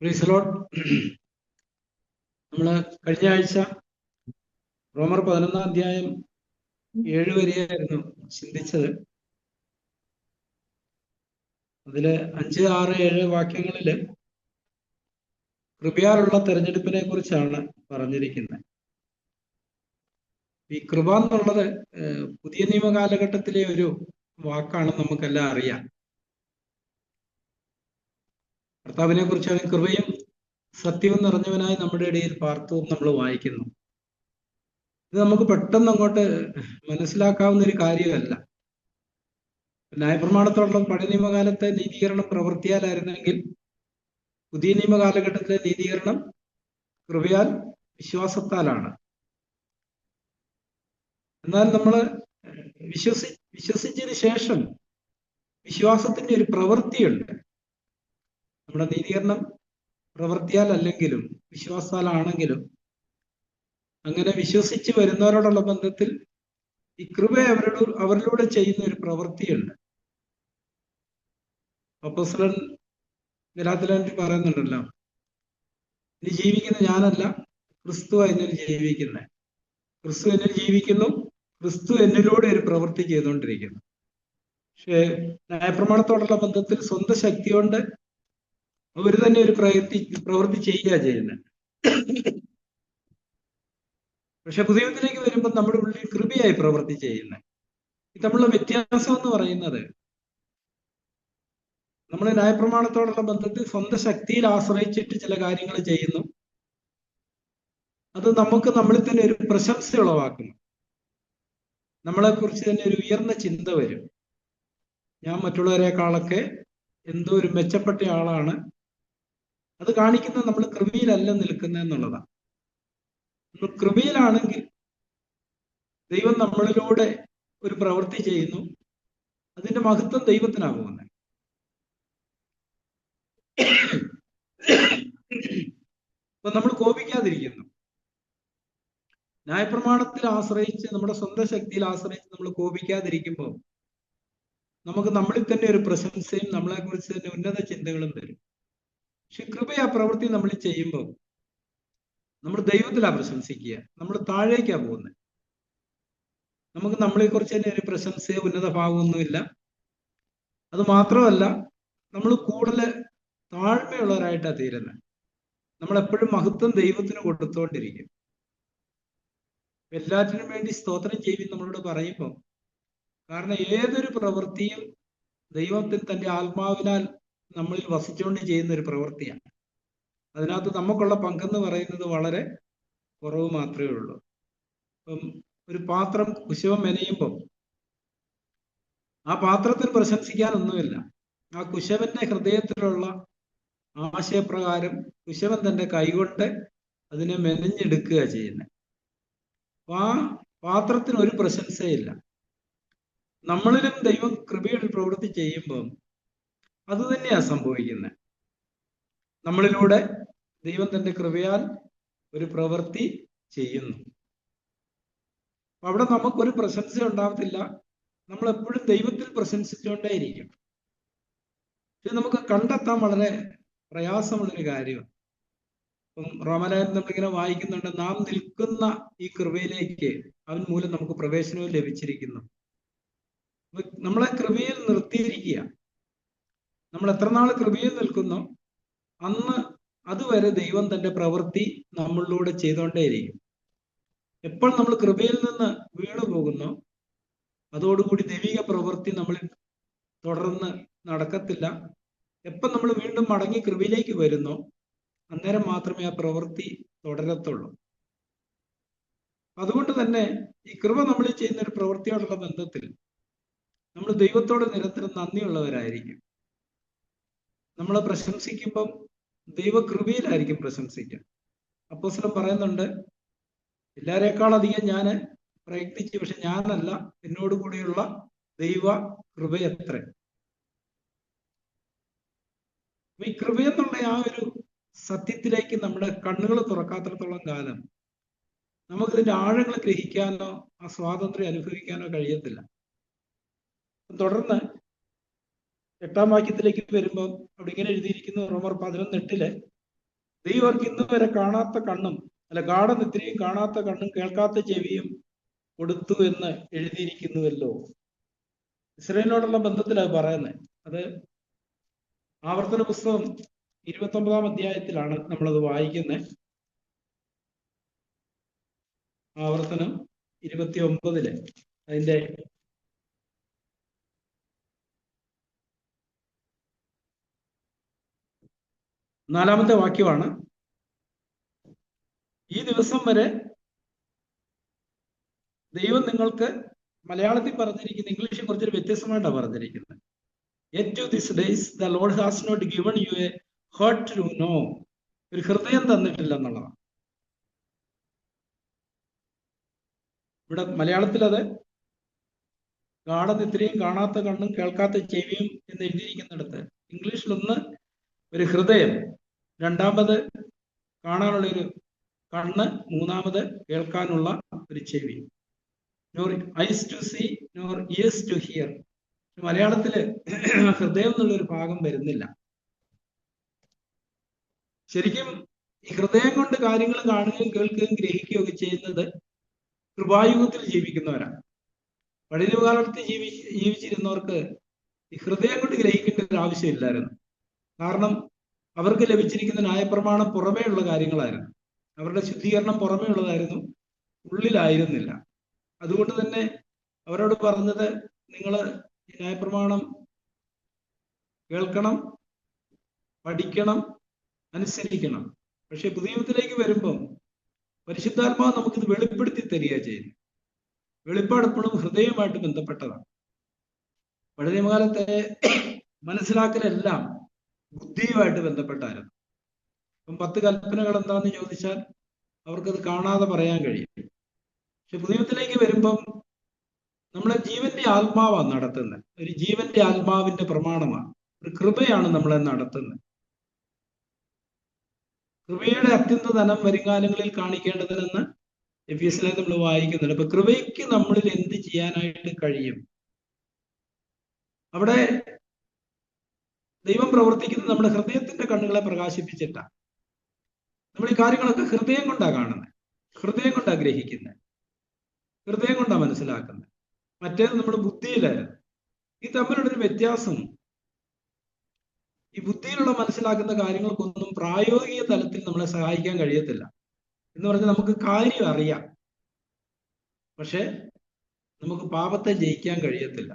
Praise the Lord. നമ്മൾ കഴിഞ്ഞ ആഴ്ച റോമർ 11 അധ്യായം 7 വരെയായിരുന്നു ചിന്തിച്ചത്. അതില് 5, 6, 7 വാക്യങ്ങളില് കൃപയാലുള്ള തെരഞ്ഞെടുപ്പിനെ കുറിച്ചാണ് പറഞ്ഞിരിക്കുന്നത്. ഈ കൃപ എന്നുള്ളത് പുതിയ നിയമ കാലഘട്ടത്തിലെ ഒരു വാക്കാണ്, നമുക്കെല്ലാം അറിയാം. കർത്താവിനെ കുറിച്ച് അവൻ കൃപയും സത്യവും നിറഞ്ഞവനായി നമ്മുടെ ഇടയിൽ പാർത്തു നമ്മൾ വായിക്കുന്നു. ഇത് നമുക്ക് പെട്ടെന്ന് അങ്ങോട്ട് മനസ്സിലാക്കാവുന്ന ഒരു കാര്യമല്ല. ന്യായപ്രമാണത്തോളം പഴയ നിയമകാലത്തെ നീതീകരണം പ്രവൃത്തിയാലായിരുന്നെങ്കിൽ പുതിയ നിയമ കാലഘട്ടത്തിലെ നീതീകരണം കൃപയാൽ വിശ്വാസത്താലാണ്. എന്നാൽ നമ്മൾ വിശ്വസിച്ചതിന് ശേഷം വിശ്വാസത്തിന്റെ ഒരു പ്രവൃത്തിയുണ്ട്. നമ്മുടെ നീതീകരണം പ്രവൃത്തിയാൽ അല്ലെങ്കിലും വിശ്വാസത്താലാണെങ്കിലും അങ്ങനെ വിശ്വസിച്ച് വരുന്നവരോടുള്ള ബന്ധത്തിൽ ഈ കൃപ അവരിലൂടെ ചെയ്യുന്ന ഒരു പ്രവൃത്തിയുണ്ട്. അപ്പോസ്തലൻ ഗലാത്യർ പറയുന്നുണ്ടല്ലോ, ഇനി ജീവിക്കുന്ന ഞാനല്ല, ക്രിസ്തു എന്നിൽ ജീവിക്കുന്നത്. ക്രിസ്തു എന്നിൽ ജീവിക്കുന്നു, ക്രിസ്തു എന്നിലൂടെ ഒരു പ്രവൃത്തി ചെയ്തുകൊണ്ടിരിക്കുന്നു. പക്ഷേ ന്യായപ്രമാണത്തോടുള്ള ബന്ധത്തിൽ സ്വന്തം ശക്തി കൊണ്ട് അവർ തന്നെ ഒരു പ്രവൃത്തി ചെയ്യുക ചെയ്യുന്നത്. പക്ഷെ പുതിയത്തിലേക്ക് വരുമ്പോൾ നമ്മുടെ ഉള്ളിൽ കൃപയായി പ്രവൃത്തി ചെയ്യുന്നത്. ഇത് തമ്മിലുള്ള വ്യത്യാസം എന്ന് പറയുന്നത്, നമ്മൾ ന്യായപ്രമാണത്തോടുള്ള ബന്ധത്തിൽ സ്വന്തം ശക്തിയിൽ ആശ്രയിച്ചിട്ട് ചില കാര്യങ്ങൾ ചെയ്യുന്നു. അത് നമുക്ക് നമ്മളിൽ തന്നെ ഒരു പ്രശംസ ഉളവാക്കുന്നു. നമ്മളെക്കുറിച്ച് തന്നെ ഒരു ഉയർന്ന ചിന്ത വരും. ഞാൻ മറ്റുള്ളവരെക്കാളൊക്കെ എന്തോ ഒരു മെച്ചപ്പെട്ട ആളാണ്. അത് കാണിക്കുന്നത് നമ്മൾ കൃപയിലല്ല നിൽക്കുന്നത് എന്നുള്ളതാണ്. നമ്മൾ കൃപയിലാണെങ്കിൽ ദൈവം നമ്മളിലൂടെ ഒരു പ്രവൃത്തി ചെയ്യുന്നു, അതിന്റെ മഹത്വം ദൈവത്തിനാണ് പോകുന്നത്. അപ്പൊ നമ്മൾ കോപിക്കാതിരിക്കുന്നു. ന്യായപ്രമാണത്തിൽ ആശ്രയിച്ച്, നമ്മുടെ സ്വന്തം ശക്തിയിൽ ആശ്രയിച്ച് നമ്മൾ കോപിക്കാതിരിക്കുമ്പോൾ നമുക്ക് നമ്മളിൽ തന്നെ ഒരു പ്രശംസയും നമ്മളെക്കുറിച്ച് തന്നെ ഉന്നത ചിന്തകളും തരും. പക്ഷെ കൃപയാ പ്രവൃത്തി നമ്മൾ ചെയ്യുമ്പോൾ നമ്മൾ ദൈവത്തിലാ പ്രശംസിക്കുക, നമ്മൾ താഴേക്കാ പോകുന്നത്. നമുക്ക് നമ്മളെക്കുറിച്ച് തന്നെ ഒരു പ്രശംസയോ ഉന്നത ഭാവമൊന്നുമില്ല. അത് മാത്രമല്ല, നമ്മൾ കൂടുതൽ താഴ്മയുള്ളവരായിട്ടാണ് തീരുന്നത്. നമ്മളെപ്പോഴും മഹത്വം ദൈവത്തിന് കൊടുത്തുകൊണ്ടിരിക്കും. എല്ലാറ്റിനും വേണ്ടി സ്തോത്രം ചെയ്യും നമ്മളോട് പറയുമ്പോൾ, കാരണം ഏതൊരു പ്രവൃത്തിയും ദൈവത്തിൽ തന്റെ ആത്മാവിനാൽ നമ്മളിൽ വസിച്ചുകൊണ്ട് ചെയ്യുന്ന ഒരു പ്രവൃത്തിയാണ്. അതിനകത്ത് നമുക്കുള്ള പങ്കെന്ന് പറയുന്നത് വളരെ കുറവ് മാത്രമേ ഉള്ളൂ. ഇപ്പം ഒരു പാത്രം കുശവൻ മെനയുമ്പോൾ ആ പാത്രത്തിൽ പ്രശംസിക്കാനൊന്നുമില്ല. ആ കുശവന്റെ ഹൃദയത്തിലുള്ള ആശയപ്രകാരം കുശവൻ തന്റെ കൈകൊണ്ട് അതിനെ മെനഞ്ഞെടുക്കുക ചെയ്യുന്നത്. ആ പാത്രത്തിന് ഒരു പ്രശംസയില്ല. നമ്മളിലും ദൈവം കൃപയുടെ പ്രവൃത്തി ചെയ്യുമ്പോൾ അത് തന്നെയാണ് സംഭവിക്കുന്നത്. നമ്മളിലൂടെ ദൈവം തന്റെ കൃപയാൽ ഒരു പ്രവൃത്തി ചെയ്യുന്നു. അവിടെ നമുക്കൊരു പ്രശംസ ഉണ്ടാവത്തില്ല. നമ്മൾ എപ്പോഴും ദൈവത്തിൽ പ്രശംസിച്ചുകൊണ്ടേയിരിക്കും. ഇത് നമുക്ക് കണ്ടെത്താൻ വളരെ പ്രയാസമുള്ളൊരു കാര്യമാണ്. ഇപ്പം റോമാലേഖനം നമ്മളിങ്ങനെ വായിക്കുന്നുണ്ട്, നാം നിൽക്കുന്ന ഈ കൃപയിലേക്ക് അവൻ മൂലം നമുക്ക് പ്രവേശനവും ലഭിച്ചിരിക്കുന്നു. നമ്മളെ കൃപയിൽ നിർത്തിയിരിക്കുക. നമ്മൾ എത്ര നാൾ കൃപയിൽ നിൽക്കുന്നോ അന്ന് അതുവരെ ദൈവം തന്റെ പ്രവൃത്തി നമ്മളിലൂടെ ചെയ്തുകൊണ്ടേയിരിക്കും. എപ്പോൾ നമ്മൾ കൃപയിൽ നിന്ന് വീണു പോകുന്നോ അതോടുകൂടി ദൈവിക പ്രവൃത്തി നമ്മളിൽ തുടർന്ന് നടക്കത്തില്ല. എപ്പം നമ്മൾ വീണ്ടും മടങ്ങി കൃപയിലേക്ക് വരുന്നോ അന്നേരം മാത്രമേ ആ പ്രവൃത്തി തുടരത്തുള്ളൂ. അതുകൊണ്ട് തന്നെ ഈ കൃപ നമ്മൾ ചെയ്യുന്ന ഒരു പ്രവൃത്തിയോടുള്ള ബന്ധത്തിൽ നമ്മൾ ദൈവത്തോട് നിരന്തരം നന്ദിയുള്ളവരായിരിക്കും. നമ്മൾ പ്രശംസിക്കുമ്പം ദൈവകൃപയിലായിരിക്കും പ്രശംസിക്കുക. അപ്പോസ്തലൻ പറയുന്നുണ്ട്, എല്ലാവരെക്കാളധികം ഞാൻ പ്രയത്നിച്ചു, പക്ഷെ ഞാനല്ല, എന്നോട് കൂടിയുള്ള ദൈവ കൃപയത്ര. ഈ കൃപയെന്നുള്ള ആ ഒരു സത്യത്തിലേക്ക് നമ്മുടെ കണ്ണുകൾ തുറക്കാത്തിടത്തോളം കാലം നമുക്കിതിന്റെ ആഴങ്ങൾ ഗ്രഹിക്കാനോ ആ സ്വാതന്ത്ര്യം അനുഭവിക്കാനോ കഴിയത്തില്ല. തുടർന്ന് 8-ാം വാക്യത്തിലേക്ക് വരുമ്പോൾ അവിടെ ഇങ്ങനെ എഴുതിയിരിക്കുന്നു, റോമർ 11:8 ദൈവർക്ക് ഇന്ന് വരെ കാണാത്ത കണ്ണും ഗാഠനിദ്രയും കാണാത്ത കണ്ണും കേൾക്കാത്ത ചെവിയും കൊടുത്തു എന്ന് എഴുതിയിരിക്കുന്നുവല്ലോ. ഇസ്രായേലിനോടുള്ള ബന്ധത്തിലാണ് പറയുന്നത്. അത് ആവർത്തന പുസ്തകം 29-ാം അധ്യായത്തിലാണ് നമ്മളത് വായിക്കുന്നത്. ആവർത്തനം 29 അതിന്റെ 4-ാമത്തെ വാക്യമാണ്. ഈ ദിവസം വരെ ദൈവം നിങ്ങൾക്ക്, മലയാളത്തിൽ പറഞ്ഞിരിക്കുന്ന, ഇംഗ്ലീഷിൽ കുറച്ചൊരു വ്യത്യസ്തമായിട്ടാണ് പറഞ്ഞിരിക്കുന്നത്. Yet to this days the Lord has not given you a heart to know. ഒരു ഹൃദയം തന്നിട്ടില്ല എന്നുള്ളതാണ്. ഇവിടെ മലയാളത്തിൽ അത് ഗാഠനിദ്രയും കാണാത്ത കണ്ണും കേൾക്കാത്ത ചെവിയും എന്ന് എഴുതിയിരിക്കുന്നിടത്ത് ഇംഗ്ലീഷിലൊന്ന് ഒരു ഹൃദയം, രണ്ടാമത് കാണാനുള്ളൊരു കണ്ണ്, മൂന്നാമത് കേൾക്കാനുള്ള ഒരു ചെവി. Nor eyes to see nor ears to hear. മലയാളത്തില് ഹൃദയം എന്നുള്ളൊരു ഭാഗം വരുന്നില്ല. ശരിക്കും ഈ ഹൃദയം കൊണ്ട് കാര്യങ്ങൾ കാണുകയും കേൾക്കുകയും ഗ്രഹിക്കുകയും ഒക്കെ ചെയ്യുന്നത് കൃപായുഗത്തിൽ ജീവിക്കുന്നവരാണ്. പഴയ കാലത്ത് ജീവിച്ചിരുന്നവർക്ക് ഈ ഹൃദയം കൊണ്ട് ഗ്രഹിക്കേണ്ട ഒരു ആവശ്യമില്ലായിരുന്നു. കാരണം അവർക്ക് ലഭിച്ചിരിക്കുന്ന ന്യായപ്രമാണം പുറമേ ഉള്ള കാര്യങ്ങളായിരുന്നു. അവരുടെ ശുദ്ധീകരണം പുറമേ ഉള്ളതായിരുന്നു, ഉള്ളിലായിരുന്നില്ല. അതുകൊണ്ട് തന്നെ അവരോട് പറഞ്ഞത്, നിങ്ങൾ ന്യായപ്രമാണം കേൾക്കണം, പഠിക്കണം, അനുസരിക്കണം. പക്ഷെ പുതിയത്തിലേക്ക് വരുമ്പം പരിശുദ്ധാത്മാവ് നമുക്കിത് വെളിപ്പെടുത്തി തരിക ചെയ്യുന്നു. വെളിപ്പാട് എപ്പോഴും ഹൃദയമായിട്ട് ബന്ധപ്പെട്ടതാണ്. പഴയ നിയമകാലത്തെ മനസ്സിലാക്കലെല്ലാം ബുദ്ധിയുമായിട്ട് ബന്ധപ്പെട്ടായിരുന്നു. ഇപ്പം 10 കൽപ്പനകൾ എന്താന്ന് ചോദിച്ചാൽ അവർക്കത് കാണാതെ പറയാൻ കഴിയും. പക്ഷെ പുതിയത്തിലേക്ക് വരുമ്പം നമ്മളെ ജീവന്റെ ആത്മാവാണ് നടത്തുന്നത്. ഒരു ജീവന്റെ ആത്മാവിന്റെ പ്രമാണമാണ്, ഒരു കൃപയാണ് നമ്മളെ നടത്തുന്നത്. കൃപയുടെ അത്യന്ത ധനം വരുംകാലങ്ങളിൽ കാണിക്കേണ്ടതിനെന്ന് എഫീസിലെ നമ്മൾ വായിക്കുന്നുണ്ട്. അപ്പൊ കൃപയ്ക്ക് നമ്മളിൽ എന്ത് ചെയ്യാനായിട്ട് കഴിയും? അവിടെ ദൈവം പ്രവർത്തിക്കുന്നത് നമ്മുടെ ഹൃദയത്തിന്റെ കണ്ണുകളെ പ്രകാശിപ്പിച്ചിട്ടാണ്. നമ്മൾ ഈ കാര്യങ്ങളൊക്കെ ഹൃദയം കൊണ്ടാണ് കാണുന്നത്, ഹൃദയം കൊണ്ടാണ് ഗ്രഹിക്കുന്നത്, ഹൃദയം കൊണ്ടാണ് മനസ്സിലാക്കുന്നത്. മറ്റേത് നമ്മുടെ ബുദ്ധിയിലായിരുന്നു. ഈ തമ്മിലുള്ളൊരു വ്യത്യാസം. ഈ ബുദ്ധിയിലുള്ള മനസ്സിലാക്കുന്ന കാര്യങ്ങൾക്കൊന്നും പ്രായോഗിക തലത്തിൽ നമ്മളെ സഹായിക്കാൻ കഴിയത്തില്ല. എന്ന് പറഞ്ഞാൽ നമുക്ക് കാര്യം അറിയാം, പക്ഷെ നമുക്ക് പാപത്തെ ജയിക്കാൻ കഴിയത്തില്ല.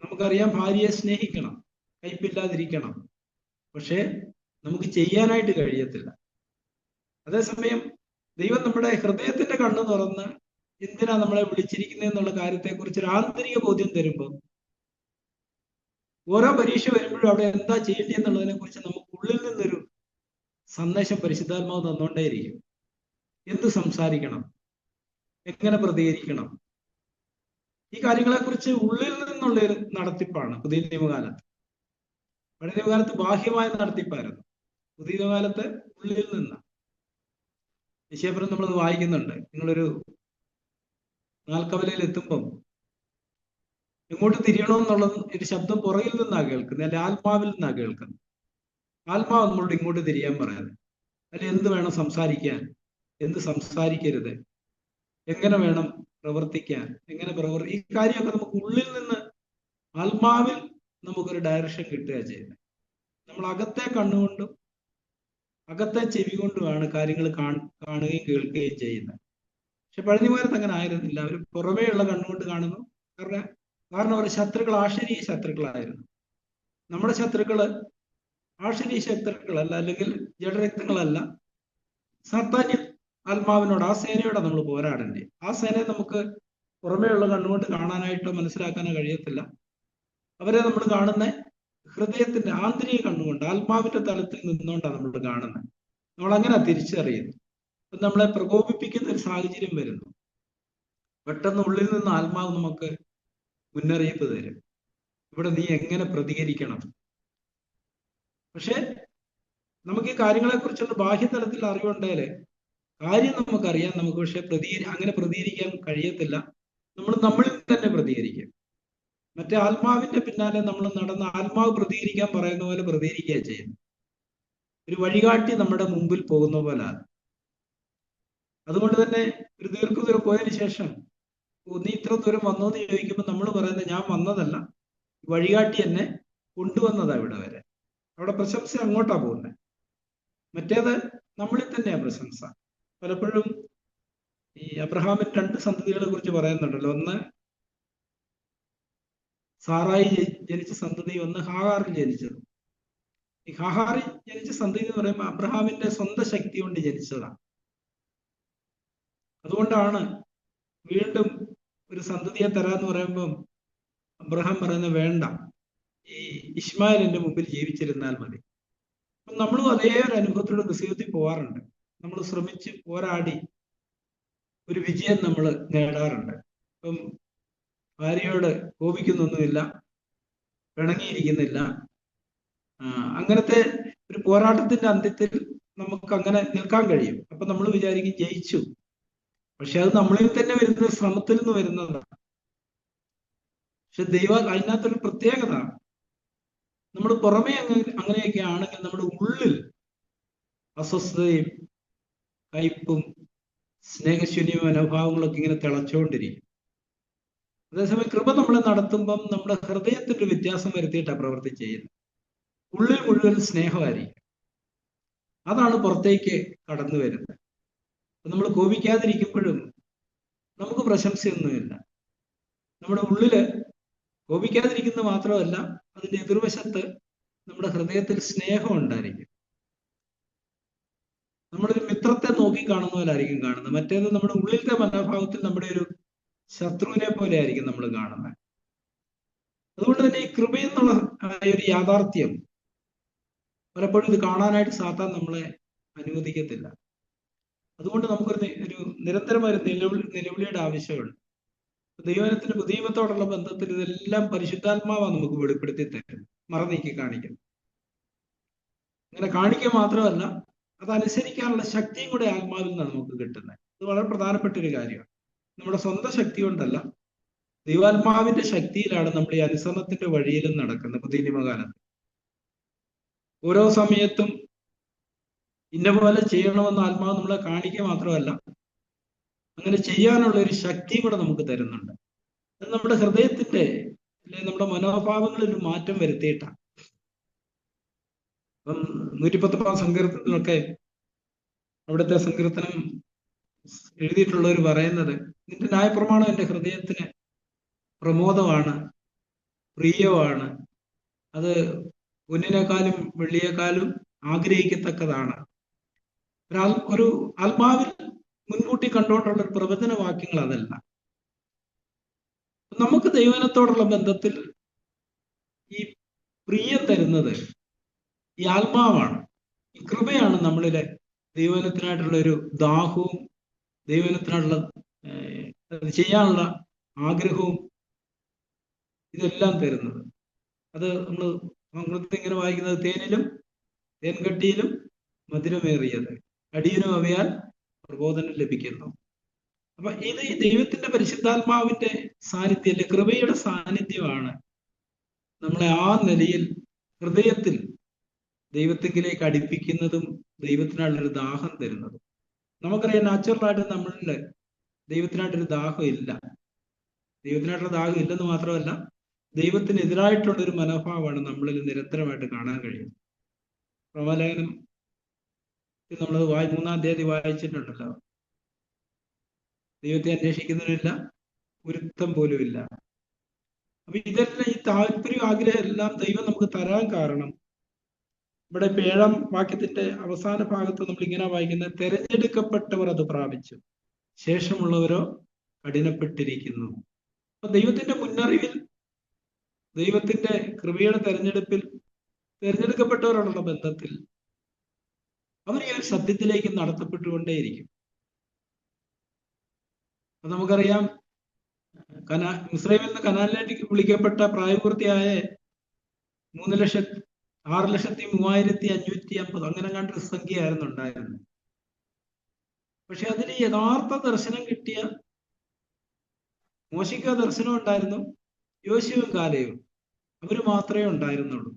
നമുക്കറിയാം ഭാര്യയെ സ്നേഹിക്കണം, കയ്പില്ലാതിരിക്കണം, പക്ഷെ നമുക്ക് ചെയ്യാനായിട്ട് കഴിയത്തില്ല. അതേസമയം ദൈവം നമ്മുടെ ഹൃദയത്തിന്റെ കണ്ണ് തുറന്ന് എന്തിനാ നമ്മളെ വിളിച്ചിരിക്കുന്നതെന്നുള്ള കാര്യത്തെക്കുറിച്ച് ഒരു ആന്തരിക ബോധ്യം തരുമ്പോൾ ഓരോ പരീക്ഷ വരുമ്പോഴും അവിടെ എന്താ ചെയ്യേണ്ടതെന്നുള്ളതിനെ കുറിച്ച് നമുക്ക് ഉള്ളിൽ നിന്നൊരു സന്ദേശം പരിശുദ്ധാത്മാവ് തന്നുകൊണ്ടേയിരിക്കും. എന്ത് സംസാരിക്കണം, എങ്ങനെ പ്രതികരിക്കണം, ഈ കാര്യങ്ങളെക്കുറിച്ച് ഉള്ളിൽ നിന്നുള്ളൊരു നടത്തിപ്പാണ് പുതിയ നിയമകാലത്ത്. പഴയ നിയമകാലത്ത് ബാഹ്യമായ നടത്തിപ്പായിരുന്നു, പുതിയ നിയമകാലത്ത് ഉള്ളിൽ നിന്ന്. യശയ്യാപ്രവചനം നമ്മളത് വായിക്കുന്നുണ്ട്. നിങ്ങളൊരു നാൽക്കവലയിൽ എത്തുമ്പം എങ്ങോട്ട് തിരിയണമെന്നുള്ള ഒരു ശബ്ദം പുറകിൽ നിന്നാണ് കേൾക്കുന്നത്, അല്ലെ ആത്മാവിൽ നിന്നാണ് കേൾക്കുന്നത്. ആത്മാവ് നമ്മളോട് ഇങ്ങോട്ട് തിരിയാൻ പറയാതെ, അല്ലെ എന്ത് വേണം സംസാരിക്കാൻ, എന്ത് സംസാരിക്കരുത്, എങ്ങനെ വേണം പ്രവർത്തിക്കാൻ, എങ്ങനെ ഈ കാര്യമൊക്കെ നമുക്ക് ഉള്ളിൽ നിന്ന് ആത്മാവിൽ നമുക്കൊരു ഡയറക്ഷൻ കിട്ടുക ചെയ്യുന്നത്. നമ്മൾ അകത്തെ കണ്ണുകൊണ്ടും അകത്തെ ചെവി കൊണ്ടുമാണ് കാര്യങ്ങൾ കാണുകയും കേൾക്കുകയും ചെയ്യുന്നത്. പക്ഷെ പഴയ നിയമകാലത്ത് അങ്ങനെ ആയിരുന്നില്ല. അവർ പുറമേയുള്ള കണ്ണുകൊണ്ട് കാണുന്നു. കാരണം അവർ ശത്രുക്കൾ ആശരീയ ശത്രുക്കളായിരുന്നു. നമ്മുടെ ശത്രുക്കള് ആശരീയ ശത്രുക്കളല്ല, അല്ലെങ്കിൽ ജഡരക്തങ്ങളല്ല, സാത്താന്യ ആത്മാവിനോട്, ആ സേനയോടെ നമ്മൾ പോരാടണ്ടേ. ആ സേനയെ നമുക്ക് പുറമേയുള്ള കണ്ണുകൊണ്ട് കാണാനായിട്ടോ മനസ്സിലാക്കാനോ കഴിയത്തില്ല. അവരെ നമ്മൾ കാണുന്ന ഹൃദയത്തിന്റെ ആന്തരിക കണ്ണുകൊണ്ട്, ആത്മാവിന്റെ തലത്തിൽ നിന്നുകൊണ്ടാണ് നമ്മൾ കാണുന്നത്. നമ്മൾ അങ്ങനെ തിരിച്ചറിയുന്നു. അപ്പൊ നമ്മളെ പ്രകോപിപ്പിക്കുന്ന ഒരു സാഹചര്യം വരുന്നു. പെട്ടെന്ന് ഉള്ളിൽ നിന്ന് ആത്മാവ് നമുക്ക് മുന്നറിയിപ്പ് തരും, ഇവിടെ നീ എങ്ങനെ പ്രതികരിക്കണം. പക്ഷെ നമുക്ക് ഈ കാര്യങ്ങളെ കുറിച്ചുള്ള ബാഹ്യതലത്തിൽ അറിവുണ്ടേല് കാര്യം നമുക്കറിയാം, നമുക്ക് പക്ഷെ അങ്ങനെ പ്രതികരിക്കാൻ കഴിയത്തില്ല. നമ്മൾ നമ്മളിൽ തന്നെ പ്രതികരിക്കും. മറ്റേ ആത്മാവിന്റെ പിന്നാലെ നമ്മൾ നടന്ന ആത്മാവ് പ്രതികരിക്കാൻ പറയുന്ന പോലെ പ്രതികരിക്കുക ചെയ്യുന്നു. ഒരു വഴികാട്ടി നമ്മുടെ മുമ്പിൽ പോകുന്ന പോലാണ്. അതുകൊണ്ട് തന്നെ ഒരു ദീർഘദൂരം പോയതിനു ശേഷം നീ ഇത്ര ദൂരം വന്നോ എന്ന് ചോദിക്കുമ്പോൾ നമ്മൾ പറയുന്നത് ഞാൻ വന്നതല്ല, വഴികാട്ടി എന്നെ കൊണ്ടുവന്നതാ ഇവിടെ വരെ. അവിടെ പ്രശംസ അങ്ങോട്ടാ പോകുന്നത്. മറ്റേത് നമ്മളിൽ തന്നെയാ പ്രശംസ. പലപ്പോഴും ഈ അബ്രഹാമിന് 2 സന്തതികളെ കുറിച്ച് പറയുന്നുണ്ടല്ലോ. ഒന്ന് സാറായി ജനിച്ച സന്തതി, ഒന്ന് ഹാഗാറിൽ ജനിച്ചത്. ഈ ഹാഗാറിൽ ജനിച്ച സന്തതി എന്ന് പറയുമ്പോൾ അബ്രഹാമിന്റെ സ്വന്തം ശക്തി കൊണ്ട് ജനിച്ചതാണ്. അതുകൊണ്ടാണ് വീണ്ടും ഒരു സന്തതിയെ തരാന്ന് പറയുമ്പം അബ്രഹാം പറയുന്നത് വേണ്ട, ഈ ഇസ്മായിൽ എന്റെ മുമ്പിൽ ജീവിച്ചിരുന്നാൽ മതി. അപ്പം നമ്മളും അതേ ഒരു അനുഭവത്തിലൂടെ ക്രിസ്തുവിൽ പോവാറുണ്ട്. നമ്മൾ ശ്രമിച്ച് പോരാടി ഒരു വിജയം നമ്മൾ നേടാറുണ്ട്. ഇപ്പം ഭാര്യയോട് കോപിക്കുന്നൊന്നുമില്ല, പിണങ്ങിയിരിക്കുന്നില്ല. അങ്ങനത്തെ ഒരു പോരാട്ടത്തിന്റെ അന്ത്യത്തിൽ നമുക്ക് അങ്ങനെ നിൽക്കാൻ കഴിയും. അപ്പൊ നമ്മൾ വിചാരിക്കും ജയിച്ചു. പക്ഷെ അത് നമ്മളിൽ തന്നെ വരുന്ന ശ്രമത്തിൽ നിന്ന് വരുന്നതാണ്. പക്ഷെ അതിനകത്തൊരു പ്രത്യേകത, നമ്മൾ പുറമേ അങ്ങനെയൊക്കെ ആണെങ്കിൽ നമ്മുടെ ഉള്ളിൽ അസ്വസ്ഥതയും കയ്പും സ്നേഹശൂന്യവും മനോഭാവങ്ങളൊക്കെ ഇങ്ങനെ തിളച്ചുകൊണ്ടിരിക്കും. അതേസമയം കൃപ നമ്മളെ നടത്തുമ്പം നമ്മുടെ ഹൃദയത്തിന്റെ വ്യത്യാസം വരുത്തിയിട്ടാണ് പ്രവൃത്തി ചെയ്യുന്നത്. ഉള്ളിൽ മുഴുവൻ സ്നേഹമായിരിക്കും. അതാണ് പുറത്തേക്ക് കടന്നു വരുന്നത്. നമ്മൾ കോപിക്കാതിരിക്കുമ്പോഴും നമുക്ക് പ്രശംസയൊന്നുമില്ല. നമ്മുടെ ഉള്ളില് കോപിക്കാതിരിക്കുന്നത് മാത്രമല്ല, അതിന്റെ എതിർവശത്ത് നമ്മുടെ ഹൃദയത്തിൽ സ്നേഹം ഉണ്ടായിരിക്കും. നമ്മളൊരു മിത്രത്തെ നോക്കി കാണുന്ന പോലെ ആയിരിക്കും കാണുന്നത്. മറ്റേത് നമ്മുടെ ഉള്ളിലത്തെ മനോഭാവത്തിൽ നമ്മുടെ ഒരു ശത്രുവിനെ പോലെ ആയിരിക്കും നമ്മൾ കാണുന്നത്. അതുകൊണ്ട് തന്നെ ഈ കൃപയെന്നുള്ള ഒരു യാഥാർത്ഥ്യം പലപ്പോഴും ഇത് കാണാനായിട്ട് സാത്താൻ നമ്മളെ അനുവദിക്കത്തില്ല. അതുകൊണ്ട് നമുക്കൊരു നിരന്തരമായ നിലവിളിയുടെ ആവശ്യമുണ്ട്. ദൈവജനത്തിന്റെ പുതിയമത്തോടുള്ള ബന്ധത്തിൽ ഇതെല്ലാം പരിശുദ്ധാത്മാവാണ് നമുക്ക് വെളിപ്പെടുത്തി തരുന്നത്, മറനീക്കി കാണിക്കും. അങ്ങനെ കാണിക്കുക മാത്രമല്ല, അതനുസരിക്കാനുള്ള ശക്തിയും കൂടെ ആത്മാവിൽ നിന്നാണ് നമുക്ക് കിട്ടുന്നത്. ഇത് വളരെ പ്രധാനപ്പെട്ട ഒരു കാര്യമാണ്. നമ്മുടെ സ്വന്തം ശക്തി കൊണ്ടല്ല, ദൈവാത്മാവിന്റെ ശക്തിയിലാണ് നമ്മൾ ഈ അനുസരണത്തിന്റെ വഴിയിലും നടക്കുന്നത്. പുതിയ നിയമകാലത്ത് ഓരോ സമയത്തും ഇന്ന പോലെ ചെയ്യണമെന്ന് ആത്മാവ് നമ്മളെ കാണിക്കുക മാത്രമല്ല, അങ്ങനെ ചെയ്യാനുള്ള ഒരു ശക്തിയും കൂടെ നമുക്ക് തരുന്നുണ്ട്. അത് നമ്മുടെ ഹൃദയത്തിന്റെ അല്ലെങ്കിൽ നമ്മുടെ മനോഭാവങ്ങളിൽ ഒരു മാറ്റം വരുത്തിയിട്ടാണ്. അപ്പം 119 സങ്കീർത്തനത്തിലൊക്കെ അവിടുത്തെ സങ്കീർത്തനം എഴുതിയിട്ടുള്ളവർ പറയുന്നത്, നിന്റെ ന്യായപ്രമാണം എൻ്റെ ഹൃദയത്തിന് പ്രമോദമാണ്, പ്രിയമാണ്, അത് പൊന്നിനേക്കാളും വെള്ളിയേക്കാളും ആഗ്രഹിക്കത്തക്കതാണ്. ഒരു ആത്മാവിൽ മുൻകൂട്ടി കണ്ടുകൊണ്ടുള്ള ഒരു പ്രവചന വാക്യങ്ങൾ അതല്ല. നമുക്ക് ദൈവജനത്തോടുള്ള ബന്ധത്തിൽ ഈ പ്രിയം തരുന്നത് ഈ ആത്മാവാണ്, ഈ കൃപയാണ് നമ്മളിലെ ദൈവജനത്തിനായിട്ടുള്ള ഒരു ദാഹവും ദൈവജനത്തിനായിട്ടുള്ള ചെയ്യാനുള്ള ആഗ്രഹവും ഇതെല്ലാം തരുന്നത്. അത് നമ്മൾ സംസ്കൃതത്തിൽ ഇങ്ങനെ വായിക്കുന്നത്, തേനിലും തേൻകട്ടിയിലും മധുരമേറിയത്, അടിയനും അവയാൽ പ്രബോധനം ലഭിക്കുന്നു. അപ്പൊ ഇത് ദൈവത്തിന്റെ പരിശുദ്ധാത്മാവിന്റെ സാന്നിധ്യം, അല്ലെ കൃപയുടെ സാന്നിധ്യമാണ് നമ്മളെ ആ നിലയിൽ ഹൃദയത്തിൽ ദൈവത്തിലേക്ക് അടുപ്പിക്കുന്നതും ദൈവത്തിനായിട്ടൊരു ദാഹം തരുന്നതും. നമുക്കറിയാം, നാച്ചുറലായിട്ട് നമ്മളിൽ ദൈവത്തിനായിട്ടൊരു ദാഹം ഇല്ല. ദൈവത്തിനായിട്ടുള്ള ദാഹം ഇല്ലെന്ന് മാത്രമല്ല, ദൈവത്തിനെതിരായിട്ടുള്ളൊരു മനോഭാവമാണ് നമ്മളിൽ നിരന്തരമായിട്ട് കാണാൻ കഴിയുന്നത്. റോമാലേഖനം നമ്മൾ 3-ാം അധ്യായം വായിച്ചിട്ടുണ്ടല്ലോ. ദൈവത്തെ അന്വേഷിക്കുന്നവരില്ല, ഒരുത്തം പോലും ഇല്ല. അപ്പൊ ഇതെല്ലാം, ഈ താല്പര്യം ആഗ്രഹം എല്ലാം ദൈവം നമുക്ക് തരാൻ കാരണം, ഇവിടെ 7-ാം വാക്യത്തിന്റെ അവസാന ഭാഗത്ത് നമ്മൾ ഇങ്ങനെ വായിക്കുന്നത്, തെരഞ്ഞെടുക്കപ്പെട്ടവർ അത് പ്രാപിച്ചു, ശേഷമുള്ളവരോ കഠിനപ്പെട്ടിരിക്കുന്നു. അപ്പൊ ദൈവത്തിന്റെ മുന്നറിവിൽ, ദൈവത്തിന്റെ കൃപയുടെ തെരഞ്ഞെടുക്കപ്പെട്ടവരോടുള്ള ബന്ധത്തിൽ അവർ ഈ ഒരു സത്യത്തിലേക്ക് നടത്തപ്പെട്ടുകൊണ്ടേയിരിക്കും. അപ്പൊ നമുക്കറിയാം, മിസ്രൈമിൽ നിന്ന് കനാനിലേക്ക് വിളിക്കപ്പെട്ട പ്രായപൂർത്തിയായ 6,03,550 അങ്ങനെ കണ്ടൊരു സംഖ്യയായിരുന്നു ഉണ്ടായിരുന്നത്. പക്ഷെ അതിന് യഥാർത്ഥ ദർശനം കിട്ടിയ മോശയ്ക്ക് ദർശനം ഉണ്ടായിരുന്നു, യോശുവും കാലേബും അവര് മാത്രമേ ഉണ്ടായിരുന്നുള്ളൂ.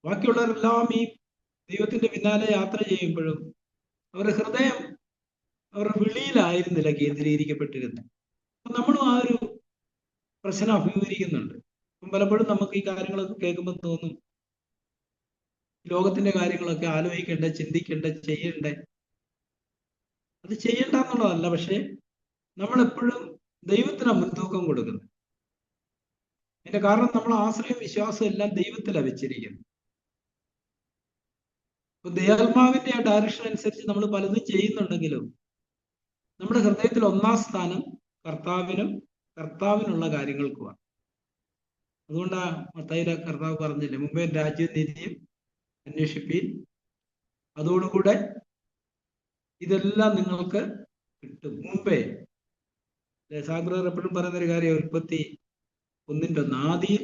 ബാക്കിയുള്ളവരെല്ലാം ഈ ദൈവത്തിന്റെ പിന്നാലെ യാത്ര ചെയ്യുമ്പോഴും അവരുടെ ഹൃദയം അവരുടെ വിളിയിലായിരുന്നില്ല കേന്ദ്രീകരിക്കപ്പെട്ടിരുന്നത്. അപ്പൊ നമ്മളും ആ ഒരു പ്രശ്നം അഭിമുഖീകരിക്കുന്നുണ്ട്. അപ്പം പലപ്പോഴും നമുക്ക് ഈ കാര്യങ്ങളൊക്കെ കേൾക്കുമ്പോൾ തോന്നും, ലോകത്തിന്റെ കാര്യങ്ങളൊക്കെ ആലോചിക്കണ്ടേ, ചിന്തിക്കണ്ടേ, ചെയ്യണ്ടേ. അത് ചെയ്യണ്ട എന്നുള്ളതല്ല, പക്ഷെ നമ്മളെപ്പോഴും ദൈവത്തിന് മുൻതൂക്കം കൊടുക്കുന്നത്. അതിന്റെ കാരണം നമ്മൾ ആശ്രയം വിശ്വാസം എല്ലാം ദൈവത്തിലാണ് വെച്ചിരിക്കുന്നത്. അപ്പൊ ദൈവാത്മാവിന്റെ ആ ഡയറക്ഷൻ അനുസരിച്ച് നമ്മൾ പലതും ചെയ്യുന്നുണ്ടെങ്കിലും നമ്മുടെ ഹൃദയത്തിൽ ഒന്നാം സ്ഥാനം കർത്താവിനുള്ള കാര്യങ്ങൾക്കുമാണ്. അതുകൊണ്ടാ മത്തായിയുടെ കർത്താവ് പറഞ്ഞില്ലേ, മുമ്പേ രാജ്യവും നീതിയും അന്വേഷിപ്പീൻ, അതോടുകൂടെ ഇതെല്ലാം നിങ്ങൾക്ക് കിട്ടും. മുമ്പേ സാഗ്രർ എപ്പോഴും പറയുന്നൊരു കാര്യം, 1:1 ആദിയിൽ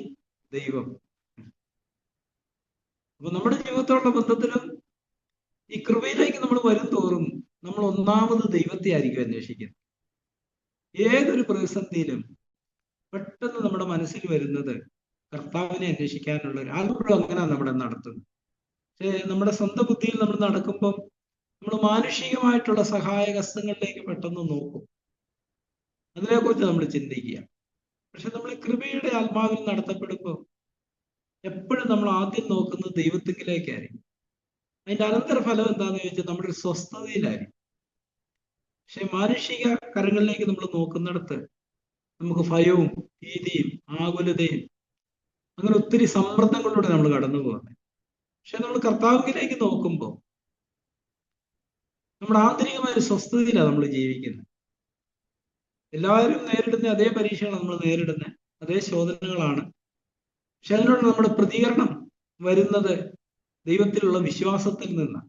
ദൈവം. അപ്പൊ നമ്മുടെ ജീവിതത്തോടുള്ള ബന്ധത്തിലും ഈ കൃപയിലേക്ക് നമ്മൾ വരും തോറും നമ്മൾ ഒന്നാമത് ദൈവത്തെ ആയിരിക്കും അന്വേഷിക്കുന്നത്. ഏതൊരു പ്രതിസന്ധിയിലും പെട്ടെന്ന് നമ്മുടെ മനസ്സിൽ വരുന്നത് കർത്താവിനെ അന്വേഷിക്കാനുള്ള ആളുകളും അങ്ങനെയാണ് നമ്മുടെ നടത്തുന്നത്. പക്ഷേ നമ്മുടെ സ്വന്തം ബുദ്ധിയിൽ നമ്മൾ നടക്കുമ്പം നമ്മൾ മാനുഷികമായിട്ടുള്ള സഹായഹസ്തങ്ങളിലേക്ക് പെട്ടെന്ന് നോക്കും, അതിനെക്കുറിച്ച് നമ്മൾ ചിന്തിക്കുക. പക്ഷെ നമ്മൾ കൃപയുടെ ആത്മാവിൽ നടത്തപ്പെടുമ്പോൾ എപ്പോഴും നമ്മൾ ആദ്യം നോക്കുന്നത് ദൈവത്തിലേക്കായിരിക്കും. അതിന്റെ അനന്തരഫലം എന്താണെന്ന് ചോദിച്ചാൽ നമ്മുടെ ഒരു സ്വസ്ഥതയിലായിരിക്കും. പക്ഷെ മാനുഷിക കരങ്ങളിലേക്ക് നമ്മൾ നോക്കുന്നിടത്ത് നമുക്ക് ഭയവും ഭീതിയും ആകുലതയും അങ്ങനെ ഒത്തിരി സമ്മർദ്ദങ്ങളിലൂടെ നമ്മൾ കടന്നു പോകുന്നത്. പക്ഷെ നമ്മൾ കർത്താവിലേക്ക് നോക്കുമ്പോൾ നമ്മുടെ ആന്തരികമായ ഒരു സ്വസ്ഥതയിലാണ് നമ്മൾ ജീവിക്കുന്നത്. എല്ലാവരും നേരിടുന്ന അതേ പരീക്ഷകളാണ് നമ്മൾ നേരിടുന്നത്, അതേ ശോധനകളാണ്. പക്ഷെ അതിനോട് നമ്മുടെ പ്രതികരണം വരുന്നത് ദൈവത്തിലുള്ള വിശ്വാസത്തിൽ നിന്നാണ്.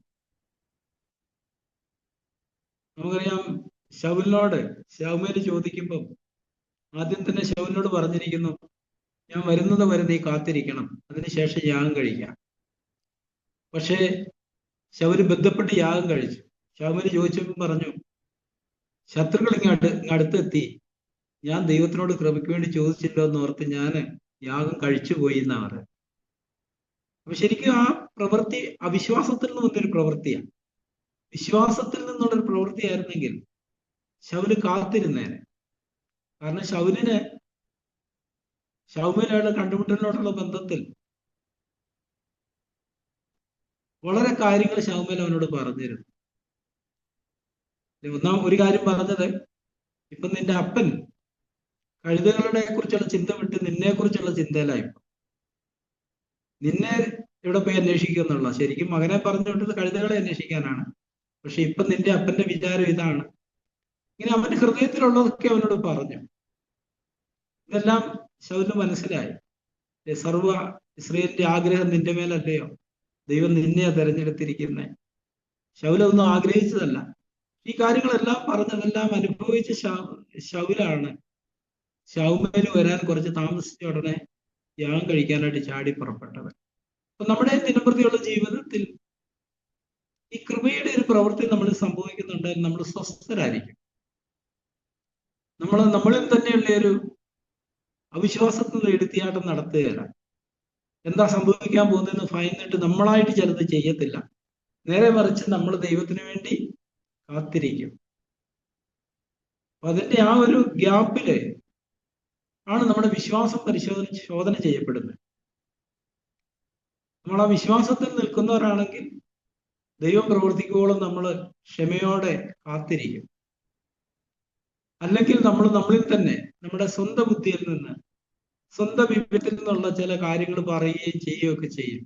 നമുക്കറിയാം, ശൗമേല് ചോദിക്കുമ്പം ആദ്യം തന്നെ ശൗലിനോട് പറഞ്ഞിരിക്കുന്നു, ഞാൻ വരുന്നത് വരെ നീ കാത്തിരിക്കണം, അതിനുശേഷം യാഗം കഴിക്കാം. പക്ഷേ ശൗല് ബന്ധപ്പെട്ട് യാഗം കഴിച്ചു. ശൗമേല് ചോദിച്ചപ്പോൾ പറഞ്ഞു, ശത്രുക്കൾ അടുത്തെത്തി, ഞാൻ ദൈവത്തിനോട് കൃപയ്ക്ക് വേണ്ടി ചോദിച്ചില്ലോ എന്ന് ഓർത്ത് ഞാൻ യാഗം കഴിച്ചു പോയി എന്നാ പറയുന്നത്. അപ്പൊ ശരിക്കും ആ പ്രവൃത്തി അവിശ്വാസത്തിൽ നിന്ന് വന്നൊരു പ്രവൃത്തിയാണ്. വിശ്വാസത്തിൽ നിന്നുള്ളൊരു പ്രവൃത്തിയായിരുന്നെങ്കിൽ ശൗല് കാത്തിരുന്നേനെ. കാരണം ശൗമേലുള്ള കണ്ടുമുട്ടലിനോടുള്ള ബന്ധത്തിൽ വളരെ കാര്യങ്ങൾ ശൗമേൽ അവനോട് പറഞ്ഞിരുന്നു. ഒരു കാര്യം പറഞ്ഞത്, ഇപ്പൊ നിന്റെ അപ്പൻ കഴുതകളുടെ കുറിച്ചുള്ള ചിന്ത വിട്ട് നിന്നെ കുറിച്ചുള്ള ചിന്തയിലായിപ്പോ. നിന്നെ എവിടെ പോയി അന്വേഷിക്കുക എന്നുള്ള, ശരിക്കും മകനെ പറഞ്ഞു വിട്ടത് കഴുതകളെ അന്വേഷിക്കാനാണ്. പക്ഷെ ഇപ്പൊ നിന്റെ അപ്പന്റെ വിചാരം ഇതാണ്. ഇങ്ങനെ അവന്റെ ഹൃദയത്തിലുള്ളതൊക്കെ അവനോട് പറഞ്ഞു. ഇതെല്ലാം ശൗലിന് മനസ്സിലായി. സർവ ഇസ്രായേലിന്റെ ആഗ്രഹം നിന്റെ മേലല്ലയോ, ദൈവം നിന്നെയാ തെരഞ്ഞെടുത്തിരിക്കുന്നത്. ശൗലൊന്നും ആഗ്രഹിച്ചതല്ല. ഈ കാര്യങ്ങളെല്ലാം പറഞ്ഞതെല്ലാം അനുഭവിച്ച ശൗലാണ് ശൗമേല് വരാൻ കുറച്ച് താമസിച്ച ഉടനെ യാഗം കഴിക്കാനായിട്ട് ചാടി പുറപ്പെട്ടത്. അപ്പൊ നമ്മുടെ ദിനപ്രതിയുള്ള ജീവിതത്തിൽ ഈ കൃപയുടെ ഒരു പ്രവൃത്തി നമ്മൾ സംഭവിക്കുന്നുണ്ടെങ്കിൽ നമ്മൾ സ്വസ്ഥരായിരിക്കും. നമ്മളിൽ തന്നെയുള്ള ഒരു അവിശ്വാസത്തിൽ നിന്ന് എടുത്തിയാട്ടം നടത്തുകയല്ല. എന്താ സംഭവിക്കാൻ പോകുന്നതെന്ന് ഭയന്നിട്ട് നമ്മളായിട്ട് ചിലത് ചെയ്യത്തില്ല. നേരെ മറിച്ച് നമ്മൾ ദൈവത്തിന് വേണ്ടി കാത്തിരിക്കും. അപ്പൊ അതിന്റെ ആ ഒരു ഗ്യാപ്പില് ആണ് നമ്മുടെ വിശ്വാസം ശോധന ചെയ്യപ്പെടുന്നത്. നമ്മൾ ആ വിശ്വാസത്തിൽ നിൽക്കുന്നവരാണെങ്കിൽ ദൈവം പ്രവർത്തിക്കുവോളം നമ്മൾ ക്ഷമയോടെ കാത്തിരിക്കും. അല്ലെങ്കിൽ നമ്മൾ നമ്മളിൽ തന്നെ നമ്മുടെ സ്വന്തം ബുദ്ധിയിൽ നിന്ന്, സ്വന്തം വിവേകത്തിൽ നിന്നുള്ള ചില കാര്യങ്ങൾ പറയുകയും ചെയ്യുകയൊക്കെ ചെയ്യും.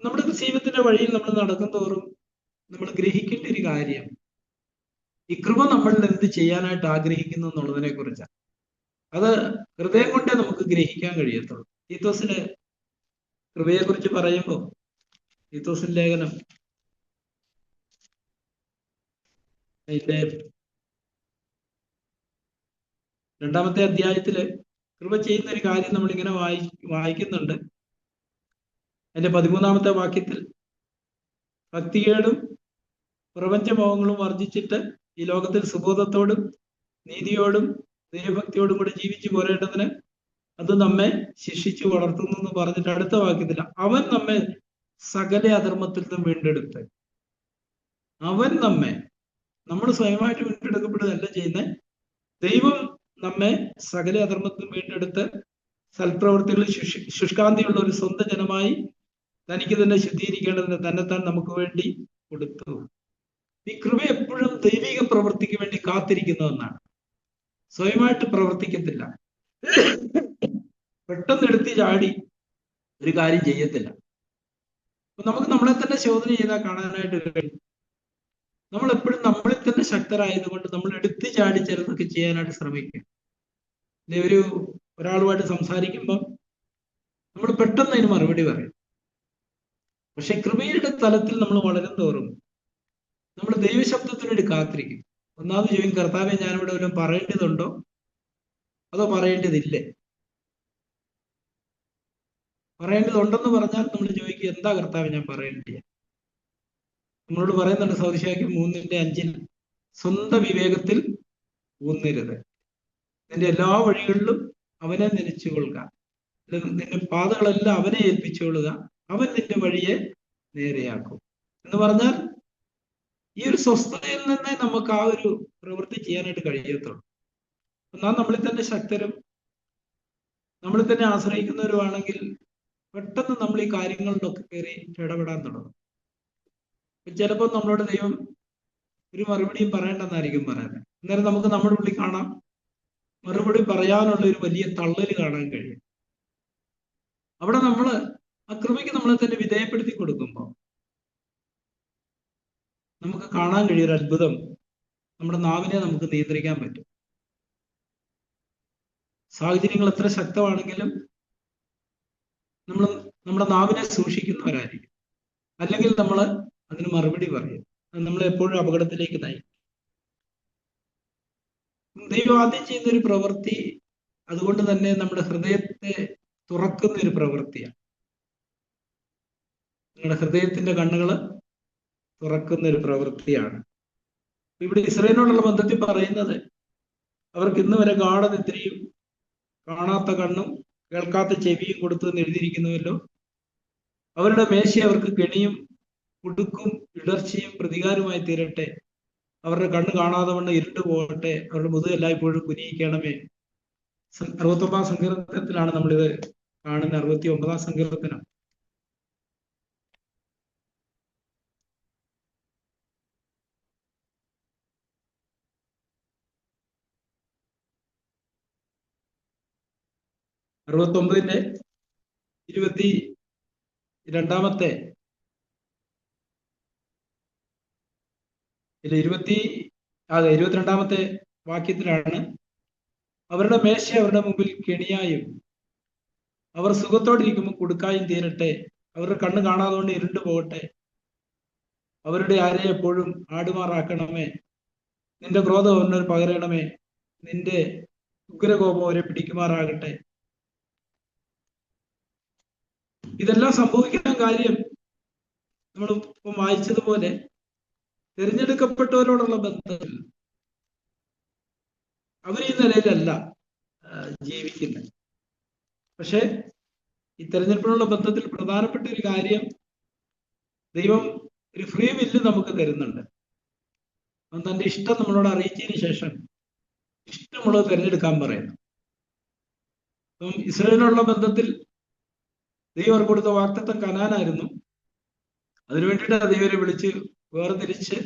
നമ്മുടെ ജീവിതത്തിന്റെ വഴിയിൽ നമ്മൾ നടക്കും തോറും നമ്മൾ ഗ്രഹിക്കേണ്ട ഒരു കാര്യം, ഈ കൃപ നമ്മളിൽ എന്ത് ചെയ്യാനായിട്ട് ആഗ്രഹിക്കുന്നു എന്നുള്ളതിനെ കുറിച്ചാണ്. അത് ഹൃദയം കൊണ്ടേ നമുക്ക് ഗ്രഹിക്കാൻ കഴിയത്തുള്ളൂ. തീത്തോസിന് കൃപയെ കുറിച്ച് പറയുമ്പോൾ തീത്തോസിന്റെ ലേഖനം അതിന്റെ 2-ാമത്തെ അധ്യായത്തില് കൃപ ചെയ്യുന്ന ഒരു കാര്യം നമ്മളിങ്ങനെ വായിക്കുന്നുണ്ട്. അതിന്റെ 13-ാമത്തെ വാക്യത്തിൽ, ഭക്തികേടും പ്രപഞ്ചമോഹങ്ങളും വർജിച്ചിട്ട് ഈ ലോകത്തിൽ സുബോധത്തോടും നീതിയോടും ദൈവഭക്തിയോടും കൂടെ ജീവിച്ചു പോരേണ്ടതിന് അത് നമ്മെ ശിക്ഷിച്ചു വളർത്തുന്നു എന്ന് പറഞ്ഞിട്ട് അടുത്ത വാക്യത്തിൽ, അവൻ നമ്മെ സകല അധർമ്മത്തിൽ നിന്നും വീണ്ടെടുത്ത് അവൻ നമ്മൾ സ്വയമായിട്ട് വീണ്ടെടുക്കപ്പെടുകയല്ല ചെയ്യുന്നത്. ദൈവം നമ്മെ സകല അധർമ്മത്തിൽ വീണ്ടെടുത്ത് സൽപ്രവൃത്തികളിൽ ശുഷ്കാന്തിയുള്ള ഒരു സ്വന്തം ജനമായി തനിക്ക് തന്നെ ശുദ്ധീകരിക്കേണ്ടതിന് തന്നെത്താൻ നമുക്ക് വേണ്ടി കൊടുത്തു. ഈ കൃപ എപ്പോഴും ദൈവിക പ്രവൃത്തിക്ക് വേണ്ടി കാത്തിരിക്കുന്ന ഒന്നാണ്. സ്വയമായിട്ട് പ്രവർത്തിക്കത്തില്ല. പെട്ടെന്ന് എടുത്ത് ചാടി ഒരു കാര്യം ചെയ്യത്തില്ല. അപ്പൊ നമുക്ക് നമ്മളെ തന്നെ ശോധന ചെയ്താൽ കാണാനായിട്ട് കഴിയും. നമ്മൾ എപ്പോഴും നമ്മളിൽ തന്നെ ശക്തരായതുകൊണ്ട് നമ്മൾ എടുത്ത് ചാടി ചിലതൊക്കെ ചെയ്യാനായിട്ട് ശ്രമിക്കും. ഒരാളുമായിട്ട് സംസാരിക്കുമ്പോൾ നമ്മൾ പെട്ടെന്ന് അതിന് മറുപടി പറയും. പക്ഷെ കൃപയുടെ തലത്തിൽ നമ്മൾ വളരും തോറും നമ്മൾ ദൈവശബ്ദത്തിന് വേണ്ടി കാത്തിരിക്കും. ഒന്നാമത് ചോദിക്കും, കർത്താവെ ഞാനിവിടെ വല്ലതും പറയേണ്ടതുണ്ടോ അതോ പറയേണ്ടതില്ലേ? പറയേണ്ടതുണ്ടെന്ന് പറഞ്ഞാൽ നമ്മൾ ചോദിക്കും, എന്താ കർത്താവ് ഞാൻ പറയേണ്ടത്? നമ്മളോട് പറയുന്നുണ്ട് സൗരശാഖ്യം 3:5 സ്വന്തം വിവേകത്തിൽ ഊന്നരുത്, നിന്റെ എല്ലാ വഴികളിലും അവനെ നനച്ചുകൊള്ളുക, നിന്റെ പാതകളെല്ലാം അവനെ ഏൽപ്പിച്ചുകൊള്ളുക, അവൻ നിന്റെ വഴിയെ നേരെയാക്കും എന്ന് പറഞ്ഞാൽ ഈ ഒരു സ്വസ്ഥതയിൽ നിന്നേ നമുക്ക് ആ ഒരു പ്രവൃത്തി ചെയ്യാനായിട്ട് കഴിയത്തുള്ളൂ. നാം നമ്മളിൽ തന്നെ ശക്തരും നമ്മളിൽ തന്നെ ആശ്രയിക്കുന്നവരുമാണെങ്കിൽ പെട്ടെന്ന് നമ്മൾ ഈ കാര്യങ്ങളിലൊക്കെ കയറി ഇടപെടാൻ തുടങ്ങും. ചിലപ്പോൾ നമ്മളോട് ദൈവം ഒരു മറുപടിയും പറയണ്ടെന്നായിരിക്കും പറയുന്നത്. അന്നേരം നമുക്ക് നമ്മുടെ ഉള്ളിൽ കാണാം മറുപടി പറയാനുള്ള ഒരു വലിയ തള്ളല് കാണാൻ കഴിയും. അവിടെ നമ്മൾ ആ കൃപയ്ക്ക് നമ്മളെ തന്നെ വിധേയപ്പെടുത്തി കൊടുക്കുമ്പോൾ നമുക്ക് കാണാൻ കഴിയും ഒരു അത്ഭുതം. നമ്മുടെ നാവിനെ നമുക്ക് നിയന്ത്രിക്കാൻ പറ്റും. സാഹചര്യങ്ങൾ എത്ര ശക്തമാണെങ്കിലും നമ്മൾ നമ്മുടെ നാവിനെ സൂക്ഷിക്കുന്നവരായിരിക്കും. അല്ലെങ്കിൽ നമ്മൾ അതിന് മറുപടി പറയും. അത് നമ്മളെ എപ്പോഴും അപകടത്തിലേക്ക് നയിക്കും. ദൈവം ആദ്യം ചെയ്യുന്ന ഒരു പ്രവൃത്തി അതുകൊണ്ട് തന്നെ നമ്മുടെ ഹൃദയത്തെ തുറക്കുന്ന ഒരു പ്രവൃത്തിയാണ്. നിങ്ങളുടെ ഹൃദയത്തിന്റെ കണ്ണുകള് തുറക്കുന്ന ഒരു പ്രവൃത്തിയാണ്. ഇവിടെ ഇസ്രായേലിനോടുള്ള ബന്ധത്തിൽ പറയുന്നത് അവർക്ക് ഇന്ന് വരെ ഗാഢനിദ്രയും കാണാത്ത കണ്ണും കേൾക്കാത്ത ചെവിയും കൊടുത്തു എന്ന് എഴുതിയിരിക്കുന്നുവല്ലോ. അവരുടെ മേശ അവർക്ക് കെണിയും കുടുക്കും ഇടർച്ചയും പ്രതികാരമായി തീരട്ടെ. അവരുടെ കണ്ണ് കാണാതെ വണ്ണം ഇരുണ്ടു പോകട്ടെ. അവരുടെ മുതുക് എല്ലായ്പ്പോഴും കുനിയിക്കണമേ. 69 സങ്കീർത്തനത്തിലാണ് നമ്മളിത് കാണുന്ന. 69 സങ്കീർത്തനം. അറുപത്തൊമ്പതിന്റെ 22-ാമത്തെ 22-ാമത്തെ വാക്യത്തിലാണ് അവരുടെ മേശ അവരുടെ മുമ്പിൽ കെണിയായും അവർ സുഖത്തോടിരിക്കുമ്പോൾ കുടുക്കായും തീരട്ടെ. അവരുടെ കണ്ണ് കാണാതെ ഇരുണ്ടു പോകട്ടെ. അവരുടെ ആരെ എപ്പോഴും ആടുമാറാക്കണമേ. നിന്റെ ക്രോധം അവരുടെ പകരണമേ. നിന്റെ ഉഗ്രകോപം അവരെ പിടിക്കുമാറാകട്ടെ. ഇതെല്ലാം സംഭവിക്കാൻ കാര്യം നമ്മൾ ഇപ്പം വായിച്ചതുപോലെ തിരഞ്ഞെടുക്കപ്പെട്ടവരോടുള്ള ബന്ധത്തിൽ അവർ ഈ നിലയിലല്ല ജീവിക്കുന്നത്. പക്ഷെ ഈ തെരഞ്ഞെടുപ്പിനുള്ള ബന്ധത്തിൽ പ്രധാനപ്പെട്ട ഒരു കാര്യം, ദൈവം ഒരു ഫ്രീ വില്ല് നമുക്ക് തരുന്നുണ്ട്. അവൻ തന്റെ ഇഷ്ടം നമ്മളോട് അറിയിച്ചതിന് ശേഷം ഇഷ്ടമുള്ളത് തിരഞ്ഞെടുക്കാൻ പറയുന്നു. അപ്പം ഇസ്രായേലിനുള്ള ബന്ധത്തിൽ ദൈവം അവർക്ക് കൊടുത്ത വാഗ്ദത്തം കനാനായിരുന്നു. അതിനു വേണ്ടിയിട്ട് ദൈവരെ വിളിച്ച് വേർതിരിച്ച്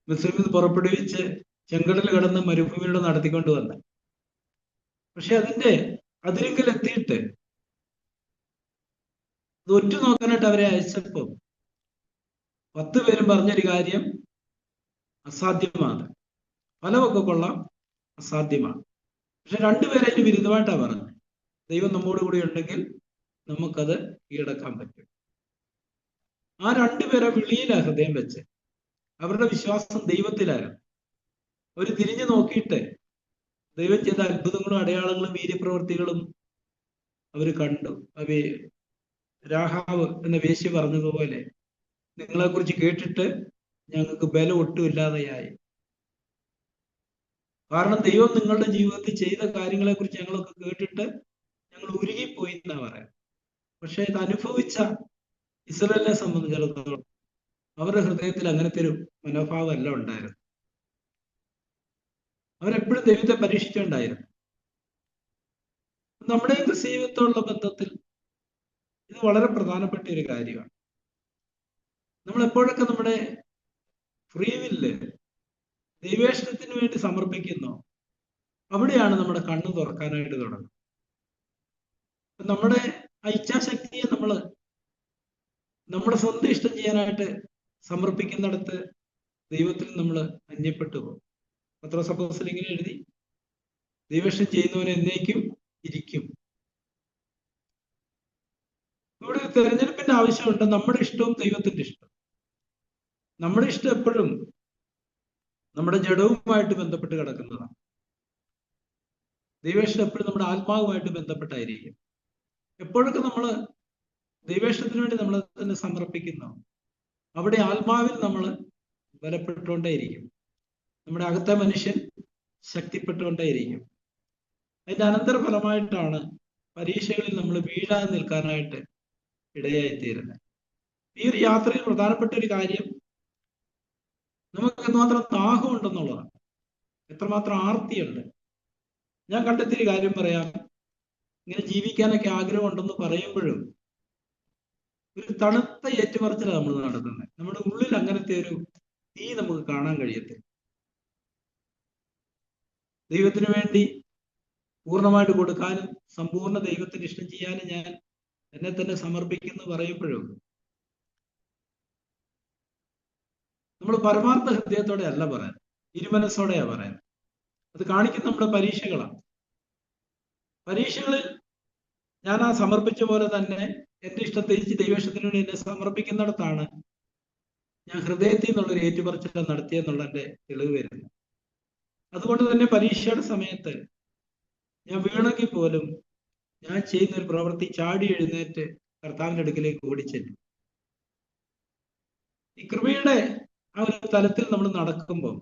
മിസ്രയീമിൽ നിന്ന് പുറപ്പെടുവിച്ച് ചെങ്കടൽ കടന്ന് മരുഭൂമിയിലൂടെ നടത്തിക്കൊണ്ട് വന്നു. പക്ഷെ അതിന്റെ അതിരിക്കൽ എത്തിയിട്ട് അത് ഒറ്റ നോക്കാനായിട്ട് അവരെ അയച്ചപ്പോൾ 10 പേരും പറഞ്ഞൊരു കാര്യം അസാധ്യമാണ്. ഫലമൊക്കെ കൊള്ളാം, അസാധ്യമാണ്. പക്ഷെ 2 പേരെ അതിന് വിരുദ്ധമായിട്ടാണ് പറഞ്ഞത്. ദൈവം നമ്മോട് കൂടി ഉണ്ടെങ്കിൽ നമുക്കത് കീഴടക്കാൻ പറ്റും. ആ 2 പേരെ വിളിയിലാണ് ഹൃദയം വെച്ച്. അവരുടെ വിശ്വാസം ദൈവത്തിലായിരുന്നു. അവർ തിരിഞ്ഞു നോക്കിയിട്ട് ദൈവം ചെയ്ത അത്ഭുതങ്ങളും അടയാളങ്ങളും വീര്യപ്രവൃത്തികളും അവർ കണ്ടു. രാഹാവ് എന്ന വേശ്യ പറഞ്ഞതുപോലെ നിങ്ങളെക്കുറിച്ച് കേട്ടിട്ട് ഞങ്ങൾക്ക് ബലം ഒട്ടും ഇല്ലാതെയായി. കാരണം ദൈവം നിങ്ങളുടെ ജീവിതത്തിൽ ചെയ്ത കാര്യങ്ങളെ കുറിച്ച് ഞങ്ങളൊക്കെ കേട്ടിട്ട് ഞങ്ങൾ ഉരുകിപ്പോയി എന്നാ പറയാം. പക്ഷെ ഇത് അനുഭവിച്ച ഇസ്രായേലിനെ സംബന്ധിച്ചിടത്തോളം അവരുടെ ഹൃദയത്തിൽ അങ്ങനത്തെ ഒരു മനോഭാവമല്ല ഉണ്ടായിരുന്നു. അവരെപ്പോഴും ദൈവത്തെ പരീക്ഷിച്ചുകൊണ്ടായിരുന്നു. നമ്മുടെ ക്രിസ്തീയത്വമുള്ള ബന്ധത്തിൽ ഇത് വളരെ പ്രധാനപ്പെട്ട ഒരു കാര്യമാണ്. നമ്മൾ എപ്പോഴൊക്കെ നമ്മുടെ ഫ്രീ വില്ല് ദൈവേഷ്ടത്തിന് വേണ്ടി സമർപ്പിക്കുന്നോ അവിടെയാണ് നമ്മുടെ കണ്ണ് തുറക്കാനായിട്ട് തുടങ്ങുന്നത്. നമ്മുടെ ഇച്ഛാശക്തിയെ നമ്മൾ നമ്മുടെ സ്വന്തം ഇഷ്ടം ചെയ്യാനായിട്ട് സമർപ്പിക്കുന്നിടത്ത് ദൈവത്തിൽ നമ്മൾ അന്യപ്പെട്ടു പോകും. പത്രോസ് അപ്പോസ്തലൻ ഇങ്ങനെ എഴുതി, ദൈവേഷ്ടം ചെയ്യുന്നവൻ എന്നേക്കും ഇരിക്കും. ഇവിടെ തിരഞ്ഞെടുപ്പിന്റെ ആവശ്യമുണ്ട്. നമ്മുടെ ഇഷ്ടവും ദൈവത്തിന്റെ ഇഷ്ടം. നമ്മുടെ ഇഷ്ടം എപ്പോഴും നമ്മുടെ ജഡവുമായിട്ട് ബന്ധപ്പെട്ട് കിടക്കുന്നതാണ്. ദൈവേഷ്ടം എപ്പോഴും നമ്മുടെ ആത്മാവുമായിട്ട് ബന്ധപ്പെട്ടായിരിക്കും. എപ്പോഴൊക്കെ നമ്മൾ ദൈവേഷ്ടത്തിന് വേണ്ടി നമ്മൾ തന്നെ സമർപ്പിക്കുന്നു അവിടെ ആത്മാവിൽ നമ്മൾ ബലപ്പെട്ടുകൊണ്ടേയിരിക്കും. നമ്മുടെ അകത്തെ മനുഷ്യൻ ശക്തിപ്പെട്ടുകൊണ്ടേയിരിക്കും. അതിന്റെ അനന്തരഫലമായിട്ടാണ് പരീക്ഷകളിൽ നമ്മൾ വീഴാതെ നിൽക്കാനായിട്ട് ഇടയായിത്തീരുന്നത്. ഈ ഒരു യാത്രയിൽ പ്രധാനപ്പെട്ട ഒരു കാര്യം നമുക്ക് എത്രമാത്രം ദാഹമുണ്ടെന്നുള്ളതാണ്, എത്രമാത്രം ആർത്തിയുണ്ട്. ഞാൻ കണ്ടെത്തിയൊരു കാര്യം പറയാം. ഇങ്ങനെ ജീവിക്കാനൊക്കെ ആഗ്രഹമുണ്ടെന്ന് പറയുമ്പോഴും ഒരു തണുത്ത ഏറ്റുപറച്ചിലാണ് നമ്മൾ നടത്തുന്നത്. നമ്മുടെ ഉള്ളിൽ അങ്ങനത്തെ ഒരു തീ നമുക്ക് കാണാൻ കഴിയത്തില്ല. ദൈവത്തിന് വേണ്ടി പൂർണ്ണമായിട്ട് കൊടുക്കാനും സമ്പൂർണ്ണ ദൈവത്തിന് ഇഷ്ടം ചെയ്യാനും ഞാൻ എന്നെ തന്നെ സമർപ്പിക്കുന്നു പറയുമ്പോഴും നമ്മൾ പരമാർത്ഥ ഹൃദയത്തോടെ അല്ല പറയാൻ, ഇരുമനസ്സോടെയാ പറയാൻ. അത് കാണിക്കുന്ന നമ്മുടെ പരീക്ഷകളാണ്. പരീക്ഷകളിൽ ഞാൻ ആ സമർപ്പിച്ച പോലെ തന്നെ എന്റെ ഇഷ്ടം തിരിച്ച് ദൈവേഷ്ടത്തിന് വേണ്ടി എന്നെ സമർപ്പിക്കുന്നിടത്താണ് ഞാൻ ഹൃദയത്തിൽ നിന്നുള്ളൊരു ഏറ്റുപറച്ചിൽ നടത്തിയെന്നുള്ള എന്റെ തെളിവ് വരുന്നത്. അതുകൊണ്ട് തന്നെ പരീക്ഷയുടെ സമയത്ത് ഞാൻ വീണെങ്കിൽ പോലും ഞാൻ ചെയ്യുന്ന ഒരു പ്രവൃത്തി ചാടി എഴുന്നേറ്റ് കർത്താവിന്റെ അടുക്കിലേക്ക് ഓടിച്ചെല്ലും. ഈ കൃപയുടെ ആ ഒരു തലത്തിൽ നമ്മൾ നടക്കുമ്പോൾ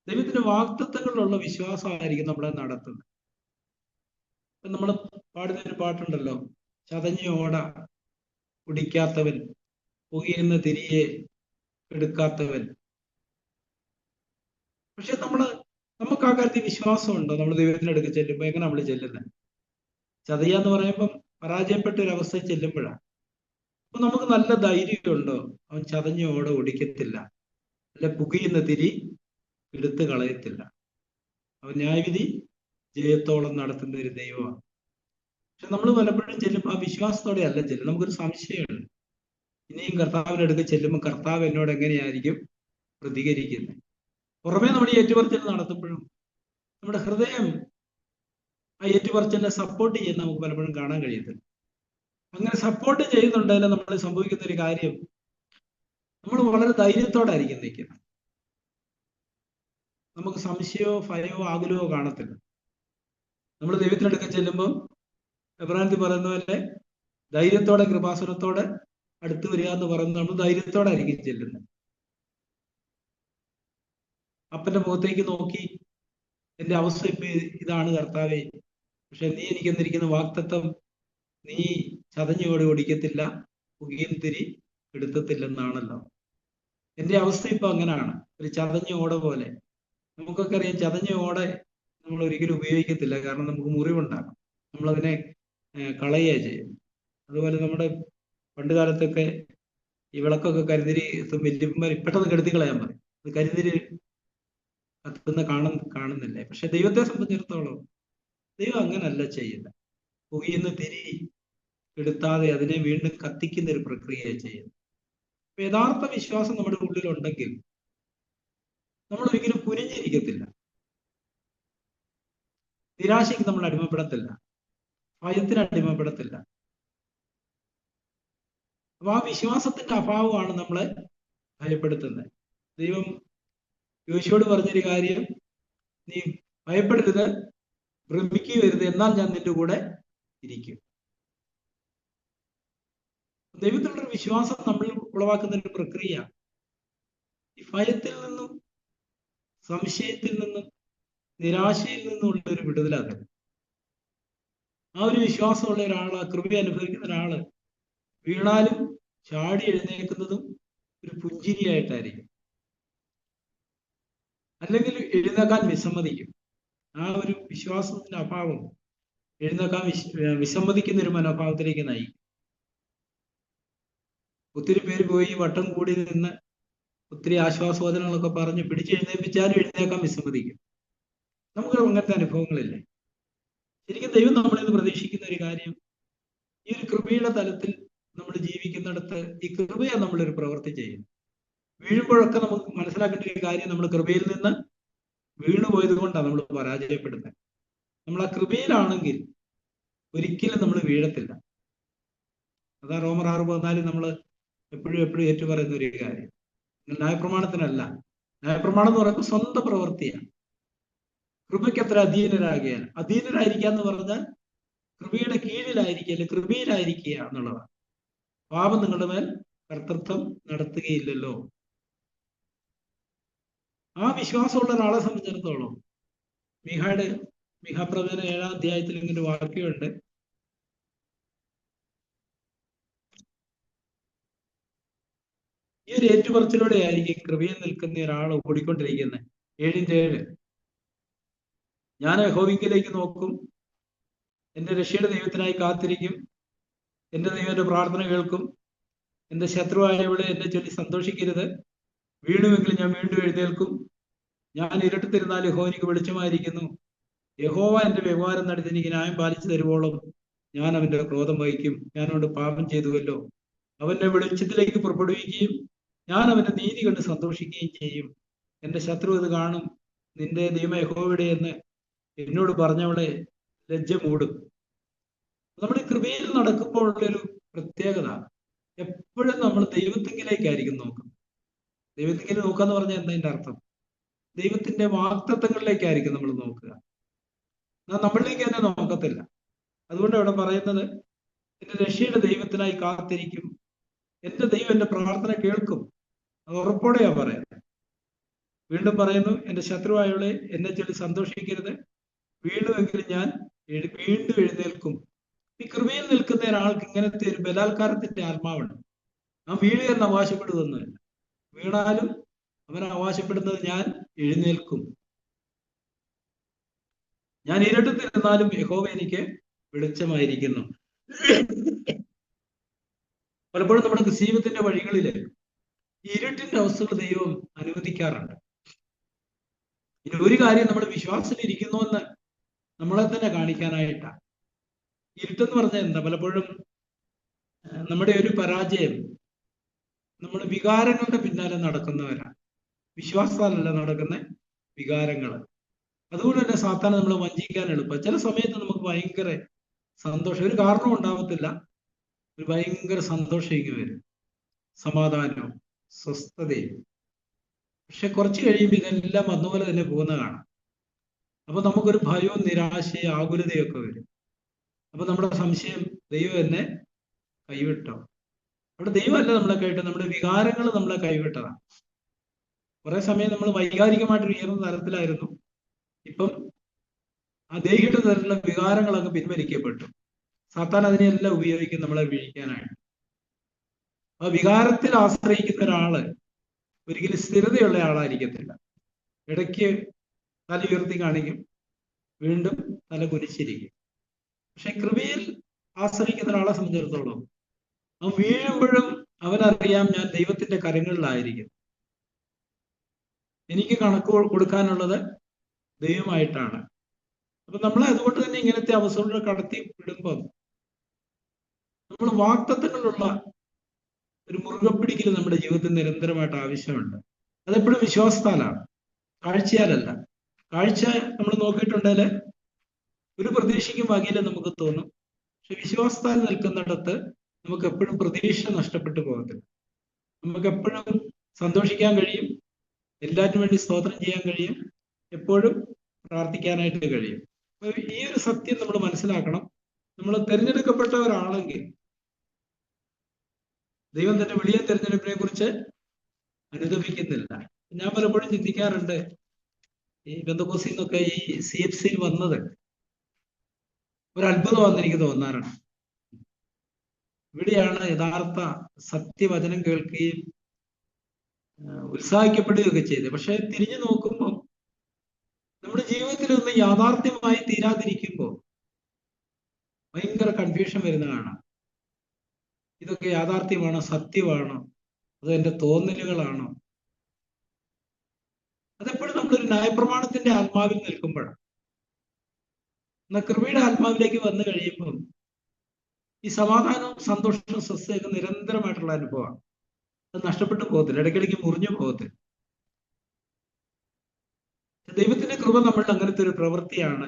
ദൈവത്തിന്റെ വാഗ്ദത്തങ്ങളിലുള്ള വിശ്വാസമായിരിക്കും നമ്മളെ നടത്തുന്നത്. നമ്മൾ പാടുന്നൊരു പാട്ടുണ്ടല്ലോ, ചതഞ്ഞ ഓട കുടിക്കാത്തവൻ, പുകയുന്ന തിരിയെ എടുക്കാത്തവൻ. പക്ഷെ നമുക്ക് ആ കാര്യത്തിൽ വിശ്വാസമുണ്ടോ? നമ്മൾ ദൈവത്തിന്റെ അടുക്ക് ചെല്ലുമ്പോൾ എങ്ങനെ നമ്മൾ ചെല്ലുന്നത്? ചതയാന്ന് പറയുമ്പം പരാജയപ്പെട്ട ഒരു അവസ്ഥയിൽ ചെല്ലുമ്പോഴാണ്. അപ്പൊ നമുക്ക് നല്ല ധൈര്യമുണ്ടോ? അവൻ ചതഞ്ഞ ഓട ഓടിക്കത്തില്ല, അല്ല പുകയുന്ന തിരി എടുത്തു കളയത്തില്ല. അവൻ ന്യായവിധി ജയത്തോളം നടത്തുന്ന ഒരു ദൈവമാണ്. പക്ഷെ നമ്മൾ പലപ്പോഴും ചെല്ലുമ്പോൾ ആ വിശ്വാസത്തോടെ അല്ല ചെല്ലും. നമുക്കൊരു സംശയമുണ്ട്. ഇനിയും കർത്താവിന്റെ അടുത്ത് ചെല്ലുമ്പോൾ കർത്താവ് എന്നോട് എങ്ങനെയായിരിക്കും പ്രതികരിക്കുന്നത്? പുറമേ നമ്മൾ ഈ ഏറ്റുപറച്ചിൽ നടത്തുമ്പോഴും നമ്മുടെ ഹൃദയം ആ ഏറ്റുപറച്ചിലിനെ സപ്പോർട്ട് ചെയ്യാൻ നമുക്ക് പലപ്പോഴും കാണാൻ കഴിയത്തില്ല. അങ്ങനെ സപ്പോർട്ട് ചെയ്യുന്നുണ്ടെങ്കിൽ നമ്മൾ സംഭവിക്കുന്ന ഒരു കാര്യം, നമ്മൾ വളരെ ധൈര്യത്തോടായിരിക്കും നിൽക്കുന്നത്. നമുക്ക് സംശയമോ ഭയമോ ആകുലമോ കാണത്തില്ല. നമ്മൾ ദൈവത്തിനടുക്ക ചെല്ലുമ്പോൾ എബ്രാഹിം പറയുന്ന പോലെ ധൈര്യത്തോടെ കൃപാസനത്തോടെ അടുത്ത് വരിക എന്ന് പറയുന്നത് നമ്മൾ ധൈര്യത്തോടായിരിക്കും ചെല്ലുന്നത്. അപ്പന്റെ മുഖത്തേക്ക് നോക്കി എന്റെ അവസ്ഥ ഇപ്പൊ ഇതാണ് കർത്താവേ, പക്ഷെ നീ എനിക്ക് തന്നിരിക്കുന്ന വാഗ്ദത്തം, നീ ചതഞ്ഞോടെ ഓടിക്കത്തില്ല, പുകയും തിരി എടുത്തത്തില്ലെന്നാണല്ലോ. എന്റെ അവസ്ഥ ഇപ്പൊ അങ്ങനെയാണ്, ഒരു ചതഞ്ഞ ഓട പോലെ. നമുക്കൊക്കെ അറിയാം, ചതഞ്ഞ ഓട നമ്മൾ ഒരിക്കലും ഉപയോഗിക്കത്തില്ല, കാരണം നമുക്ക് മുറിവുണ്ടാകും, നമ്മളതിനെ കളയുക ചെയ്യും. അതുപോലെ നമ്മുടെ പണ്ട് കാലത്തൊക്കെ ഈ വിളക്കൊക്കെ കരിതിരി വലിയപ്പന്മാർ പെട്ടെന്ന് കെടുത്തി കളയാൻ പറയും. അത് കരിതിരി കത്തുന്ന കാണുന്നില്ലേ? പക്ഷെ ദൈവത്തെ സംബന്ധിച്ചിടത്തോളം ദൈവം അങ്ങനല്ല ചെയ്യുന്നത്. പുകയുന്ന തിരി എടുത്താതെ അതിനെ വീണ്ടും കത്തിക്കുന്ന ഒരു പ്രക്രിയയാണ് ചെയ്യുന്നത്. അപ്പൊ യഥാർത്ഥ വിശ്വാസം നമ്മുടെ ഉള്ളിലുണ്ടെങ്കിൽ നമ്മൾ ഒരിക്കലും കുനിഞ്ഞിരിക്കത്തില്ല, നിരാശയ്ക്ക് നമ്മൾ അടിമപ്പെടത്തില്ല, ഭയത്തിന് അടിമപ്പെടത്തില്ല. അപ്പൊ ആ വിശ്വാസത്തിന്റെ അഭാവമാണ് നമ്മളെ ഭയപ്പെടുത്തുന്നത്. ദൈവം യോശുവോട് പറഞ്ഞൊരു കാര്യം, നീ ഭയപ്പെടരുത്, ഭ്രമിക്കുകയരുത്, എന്നാൽ ഞാൻ നിന്റെ കൂടെ ഇരിക്കും. ദൈവത്തിലുള്ള വിശ്വാസം നമ്മൾ ഉളവാക്കുന്ന ഒരു പ്രക്രിയ. ഈ ഭയത്തിൽ നിന്നും സംശയത്തിൽ നിന്നും നിരാശയിൽ നിന്നുള്ള ഒരു വിടുതലാണ്. ആ ഒരു വിശ്വാസമുള്ള ഒരാൾ, ആ കൃപ അനുഭവിക്കുന്ന ഒരാള് വീണാലും ചാടി എഴുന്നേൽക്കുന്നതും ഒരു പുഞ്ചിരിയായിട്ടായിരിക്കും. അല്ലെങ്കിൽ എഴുന്നേക്കാൻ വിസമ്മതിക്കും. ആ ഒരു വിശ്വാസത്തിന്റെ അഭാവം എഴുന്നേക്കാൻ വിസമ്മതിക്കുന്ന ഒരു മനോഭാവത്തിലേക്ക് നയിക്കും. ഒത്തിരി പേര് പോയി വട്ടം കൂടി നിന്ന് ഒത്തിരി ആശ്വാസവചനങ്ങളൊക്കെ പറഞ്ഞ് പിടിച്ചെഴുന്നേൽപ്പിച്ചാലും എഴുന്നേക്കാൻ വിസമ്മതിക്കും. നമുക്ക് അങ്ങനത്തെ അനുഭവങ്ങളില്ലേ? ശരിക്കും ദൈവം നമ്മളിൽ പ്രതീക്ഷിക്കുന്ന ഒരു കാര്യം, ഈ ഒരു കൃപയുടെ തലത്തിൽ നമ്മൾ ജീവിക്കുന്നിടത്ത് ഈ കൃപയാണ് നമ്മളൊരു പ്രവൃത്തി ചെയ്യുന്നത്. വീഴുമ്പോഴൊക്കെ നമുക്ക് മനസ്സിലാക്കേണ്ട ഒരു കാര്യം, നമ്മൾ കൃപയിൽ നിന്ന് വീണുപോയത് കൊണ്ടാണ് നമ്മൾ പരാജയപ്പെടുന്നത്. നമ്മൾ ആ കൃപയിലാണെങ്കിൽ ഒരിക്കലും നമ്മൾ വീഴത്തില്ല. അതാ റോമർ 6:14 നമ്മൾ എപ്പോഴും ഏറ്റുപറയുന്ന ഒരു കാര്യം. ന്യായപ്രമാണത്തിനല്ല. ന്യായപ്രമാണം എന്ന് പറയുമ്പോൾ സ്വന്തം പ്രവൃത്തിയാണ്. കൃപയ്ക്ക് അത്ര അധീനരായിരിക്കുക എന്ന് പറഞ്ഞാൽ കൃപയുടെ കീഴിലായിരിക്കുക, അല്ലെ കൃപയിലായിരിക്കുക എന്നുള്ളതാണ്. പാപം നിങ്ങളുടെ മേൽ കർത്തൃത്വം നടത്തുകയില്ലല്ലോ. ആ വിശ്വാസമുള്ള ഒരാളെ സംബന്ധിച്ചിടത്തോളം മീഖാപ്രവചന 7-ാം അധ്യായത്തിൽ ഇങ്ങനെ ഒരു വാക്യമുണ്ട്. ഈ ഒരു ഏറ്റുപറച്ചിലൂടെ ആയിരിക്കും കൃപയിൽ നിൽക്കുന്ന ഒരാൾ ഓടിക്കൊണ്ടിരിക്കുന്നത്. 7:7 ഞാൻ യഹോവയിലേക്ക് നോക്കും, എന്റെ രക്ഷയുടെ ദൈവത്തിനായി കാത്തിരിക്കും, എന്റെ ദൈവം എന്റെ പ്രാർത്ഥന കേൾക്കും, എന്റെ ശത്രുവായവളെ എന്നെ ചൊല്ലി സന്തോഷിക്കരുത്, വീണുവെങ്കിൽ ഞാൻ വീണ്ടും എഴുന്നേൽക്കും, ഞാൻ ഇരുട്ടത്തിരുന്നാൽ യഹോവ എനിക്ക് വെളിച്ചമായിരിക്കുന്നു, യഹോവ എന്റെ വ്യവഹാരം നടത്തി എനിക്ക് ന്യായം പാലിച്ചു തരുവോളം ഞാൻ അവന്റെ ക്രോധം വഹിക്കും, ഞാൻ അവനോട് പാപം ചെയ്തുവല്ലോ, അവന്റെ വെളിച്ചത്തിലേക്ക് പുറപ്പെടുവിക്കുകയും ഞാൻ അവന്റെ നീതി കണ്ട് സന്തോഷിക്കുകയും ചെയ്യും. എന്റെ ശത്രു ഇത് കാണും, നിന്റെ ദൈവം യഹോവയുടെ എന്ന് എന്നോട് പറഞ്ഞവളെ ലജ്ജ മൂടും. നമ്മുടെ കൃപയിൽ നടക്കുമ്പോൾ ഉള്ളൊരു പ്രത്യേകത, എപ്പോഴും നമ്മൾ ദൈവത്തിങ്കിലേക്കായിരിക്കും നോക്കുന്നത്. ദൈവത്തിങ്കിൽ നോക്കുക എന്ന് പറഞ്ഞാൽ എന്താ അതിന്റെ അർത്ഥം? ദൈവത്തിന്റെ വാഗ്ദത്തങ്ങളിലേക്കായിരിക്കും നമ്മൾ നോക്കുക. നമ്മളിലേക്ക് തന്നെ നോക്കത്തില്ല. അതുകൊണ്ട് ഇവിടെ പറയുന്നത്, എന്റെ രക്ഷയുടെ ദൈവത്തിനായി കാത്തിരിക്കും, എന്റെ ദൈവം എന്റെ പ്രാർത്ഥന കേൾക്കും. അത് ഉറപ്പോടെയാ പറയുന്നത്. വീണ്ടും പറയുന്നു, എന്റെ ശത്രുവായവളെ എന്നെ ചൊല്ലി സന്തോഷിക്കരുത്, വീണ്ടുമെങ്കിലും ഞാൻ വീണ്ടും എഴുന്നേൽക്കും. ഈ കൃപയിൽ നിൽക്കുന്ന ഒരാൾക്ക് ഇങ്ങനത്തെ ഒരു ബലാത്കാരത്തിന്റെ ആത്മാവുണ്ട്. ആ വീഴുകയെന്ന് അവകാശപ്പെടുന്നൊന്നുമില്ല. വീണാലും അവൻ അവകാശപ്പെടുന്നത് ഞാൻ എഴുന്നേൽക്കും, ഞാൻ ഇരുട്ടത്തിരുന്നാലും യഹോവ എനിക്ക് വെളിച്ചമായിരിക്കുന്നു. പലപ്പോഴും നമ്മുടെ ജീവിതത്തിന്റെ വഴികളില് ഇരുട്ടിന്റെ അവസ്ഥകൾ ദൈവം അനുവദിക്കാറുണ്ട്. ഇനി ഒരു കാര്യം, നമ്മൾ വിശ്വാസത്തിൽ ഇരിക്കുന്നുവെന്ന് നമ്മളെ തന്നെ കാണിക്കാനായിട്ടാണ്. ഇരുട്ടെന്ന് പറഞ്ഞാൽ എന്താ? പലപ്പോഴും നമ്മുടെ ഒരു പരാജയം നമ്മൾ വികാരങ്ങളുടെ പിന്നാലെ നടക്കുന്നവരാണ്. വിശ്വാസത്താലല്ല നടക്കുന്ന വികാരങ്ങൾ. അതുകൊണ്ട് തന്നെ സാത്താനെ നമ്മൾ വഞ്ചിക്കാൻ എളുപ്പം. ചില സമയത്ത് നമുക്ക് ഭയങ്കര സന്തോഷം, ഒരു കാരണവും ഉണ്ടാവത്തില്ല, ഒരു ഭയങ്കര സന്തോഷം ഇങ്ങനെ വരും, സമാധാനവും സ്വസ്ഥതയും. പക്ഷെ കുറച്ച് കഴിയുമ്പോൾ ഇതെല്ലാം വന്നപോലെ തന്നെ പോകുന്ന കാണാം. അപ്പൊ നമുക്കൊരു ഭയവും നിരാശയും ആകുലതയൊക്കെ വരും. അപ്പൊ നമ്മുടെ സംശയം, ദൈവം എന്നെ കൈവിട്ടോ? അവിടെ ദൈവമല്ല നമ്മളെ കൈവിട്ട, നമ്മുടെ വികാരങ്ങൾ നമ്മളെ കൈവിട്ടതാണ്. കുറെ സമയം നമ്മൾ വൈകാരികമായിട്ട് ഉയർന്ന തലത്തിലായിരുന്നു. ഇപ്പം ആ ദേഹിയുടെ തരത്തിലുള്ള വികാരങ്ങളൊക്കെ പിൻവലിക്കപ്പെട്ടു. സാത്താൻ അതിനെല്ലാം ഉപയോഗിക്കും നമ്മളെ വീഴിക്കാനായിട്ട്. ആ വികാരത്തിൽ ആശ്രയിക്കുന്ന ഒരാള് ഒരിക്കലും സ്ഥിരതയുള്ള ആളായിരിക്കത്തില്ല. ഇടയ്ക്ക് തല ഉയർത്തി കാണിക്കും, വീണ്ടും തല കുനിച്ചിരിക്കും. പക്ഷെ കൃപയിൽ ആശ്രയിക്കുന്ന ഒരാളെ സംബന്ധിച്ചിടത്തോളം അവൻ വീഴുമ്പോഴും അവനറിയാം, ഞാൻ ദൈവത്തിന്റെ കരങ്ങളിലായിരിക്കും, എനിക്ക് കണക്ക് കൊടുക്കാനുള്ളത് ദൈവമായിട്ടാണ്. അപ്പൊ നമ്മളെ അതുകൊണ്ട് തന്നെ ഇങ്ങനത്തെ അവസരങ്ങൾ കടത്തി വിടുമ്പം നമ്മൾ വാഗ്ദത്തങ്ങളുള്ള ഒരു മുറുകപ്പിടിക്കൽ നമ്മുടെ ജീവിതത്തിൽ നിരന്തരമായിട്ട് ആവശ്യമുണ്ട്. അതെപ്പോഴും വിശ്വാസത്താലാണ്, കാഴ്ചയാലല്ല. കാഴ്ച നമ്മൾ നോക്കിയിട്ടുണ്ടെങ്കിൽ ഒരു പ്രതീക്ഷയ്ക്കും വകയില്ല നമുക്ക് തോന്നും. പക്ഷെ വിശ്വാസത്താൽ നിൽക്കുന്നിടത്ത് നമുക്ക് എപ്പോഴും പ്രതീക്ഷ നഷ്ടപ്പെട്ടു പോകത്തില്ല. നമുക്ക് എപ്പോഴും സന്തോഷിക്കാൻ കഴിയും, എല്ലാറ്റിനും വേണ്ടി സ്തോത്രം ചെയ്യാൻ കഴിയും, എപ്പോഴും പ്രാർത്ഥിക്കാനായിട്ട് കഴിയും. ഈ ഒരു സത്യം നമ്മൾ മനസ്സിലാക്കണം. നമ്മൾ തിരഞ്ഞെടുക്കപ്പെട്ടവരാണെങ്കിൽ ദൈവം തന്റെ വലിയ തിരഞ്ഞെടുപ്പിനെ കുറിച്ച് അനുദപിക്കുന്നില്ല. ഞാൻ പലപ്പോഴും ചിന്തിക്കാറുണ്ട്, ഈ ബന്ധക്കോസിൽ നിന്നൊക്കെ ഈ CFCയിൽ വന്നത് ഒരു അത്ഭുതമാണെന്ന് എനിക്ക് തോന്നാറുണ്ട്. ഇവിടെയാണ് യഥാർത്ഥ സത്യവചനം കേൾക്കുകയും ഉത്സാഹിക്കപ്പെടുകയൊക്കെ ചെയ്തത്. പക്ഷെ തിരിഞ്ഞു നോക്കുമ്പോൾ നമ്മുടെ ജീവിതത്തിൽ ഒന്ന് യാഥാർത്ഥ്യമായി തീരാതിരിക്കുമ്പോൾ ഭയങ്കര കൺഫ്യൂഷൻ വരുന്ന കാണാം. ഇതൊക്കെ യാഥാർത്ഥ്യമാണോ, സത്യമാണോ, അതോ എൻ്റെ തോന്നലുകളാണോ? അതെപ്പോഴും നമ്മളൊരു ന്യായപ്രമാണത്തിന്റെ ആത്മാവിൽ നിൽക്കുമ്പോഴാണ്. എന്നാൽ കൃപയുടെ ആത്മാവിലേക്ക് വന്നു കഴിയുമ്പോൾ ഈ സമാധാനവും സന്തോഷവും സ്വസ്ഥയൊക്കെ നിരന്തരമായിട്ടുള്ള അനുഭവമാണ്. അത് നഷ്ടപ്പെട്ടു പോകത്തില്ല, ഇടയ്ക്കിടയ്ക്ക് മുറിഞ്ഞു പോകത്തില്ല. ദൈവത്തിന്റെ കൃപ നമ്മൾ അങ്ങനത്തെ ഒരു പ്രവൃത്തിയാണ്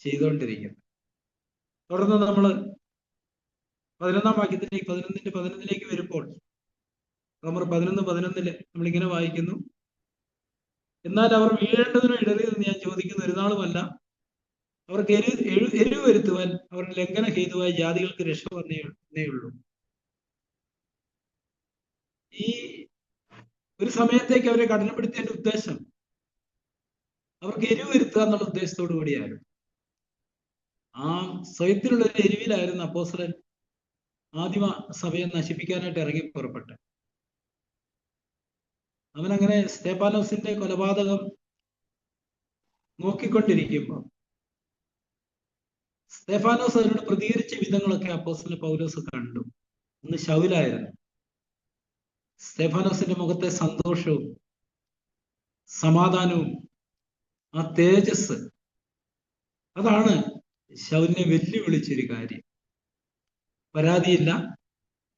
ചെയ്തുകൊണ്ടിരിക്കുന്നത്. തുടർന്ന് നമ്മൾ 11-ാം വാക്യത്തിലേക്ക് 11-ലേക്ക് വരുമ്പോൾ റോമർ 11:11 നമ്മളിങ്ങനെ വായിക്കുന്നു: എന്നാൽ അവർ വീഴേണ്ടതിനോ ഇടറിയതെന്ന് ഞാൻ ചോദിക്കുന്ന ഒരു നാളുമല്ല, അവർക്ക് എരിവ് വരുത്തുവാൻ അവരുടെ ലംഘന ഹേതുവായി ജാതികൾക്ക് രക്ഷ വന്നേ ഉള്ളൂ. ഈ ഒരു സമയത്തേക്ക് അവരെ കഠിനപ്പെടുത്തിയതിന്റെ ഉദ്ദേശം അവർക്ക് എരിവ് വരുത്തുക എന്നുള്ള ഉദ്ദേശത്തോടു കൂടിയായിരുന്നു. ആ സ്വയത്തിലുള്ള ഒരു എരിവിലായിരുന്നു അപ്പോസ്തലൻ ആദിമ സഭയെ നശിപ്പിക്കാനായിട്ട് ഇറങ്ങി പുറപ്പെട്ടെ. അവനങ്ങനെ സ്തേഫാനോസിന്റെ കൊലപാതകം നോക്കിക്കൊണ്ടിരിക്കുമ്പോൾ സ്തേഫാനോസ് അതിനോട് പ്രതികരിച്ച വിധങ്ങളൊക്കെ അപ്പോസ്തലൻ പൗലോസ് കണ്ടു. ഒന്ന് ശൗലായിരുന്നു. സ്തേഫാനോസിന്റെ മുഖത്തെ സന്തോഷവും സമാധാനവും ആ തേജസ്, അതാണ് ശൗലിനെ വെല്ലുവിളിച്ചൊരു കാര്യം. പരാതിയില്ല,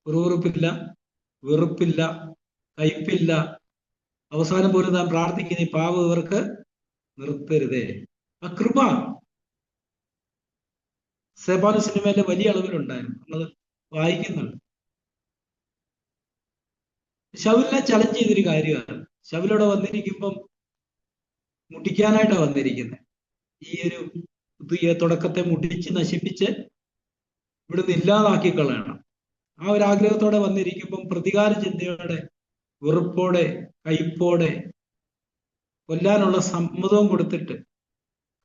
ഉറുറുപ്പില്ല, വെറുപ്പില്ല, കയ്പില്ല. അവസാനം പോലും താൻ പ്രാർത്ഥിക്കുന്ന ഈ പാവം ഇവർക്ക് നിർത്തരുതേ. ആ കൃപ സ്തേഫാനോസിന്റെ മേലെ വലിയ അളവിലുണ്ടായിരുന്നു. നമ്മളത് വായിക്കുന്നുണ്ട്. ശൗലിനെ ചലഞ്ച് ചെയ്തൊരു കാര്യമാണ്. ശൗലോടെ വന്നിരിക്കുമ്പം മുട്ടിക്കാനായിട്ടാണ് വന്നിരിക്കുന്നത്. ഈ ഒരു പുതിയ തുടക്കത്തെ മുട്ടിച്ച് നശിപ്പിച്ച് ഇവിടുന്ന് ഇല്ലാതാക്കി കളയണം. ആ ഒരു ആഗ്രഹത്തോടെ വന്നിരിക്കുമ്പം പ്രതികാര ചിന്തയോടെ, വെറുപ്പോടെ, കയ്പോടെ കൊല്ലാനുള്ള സമ്മതവും കൊടുത്തിട്ട്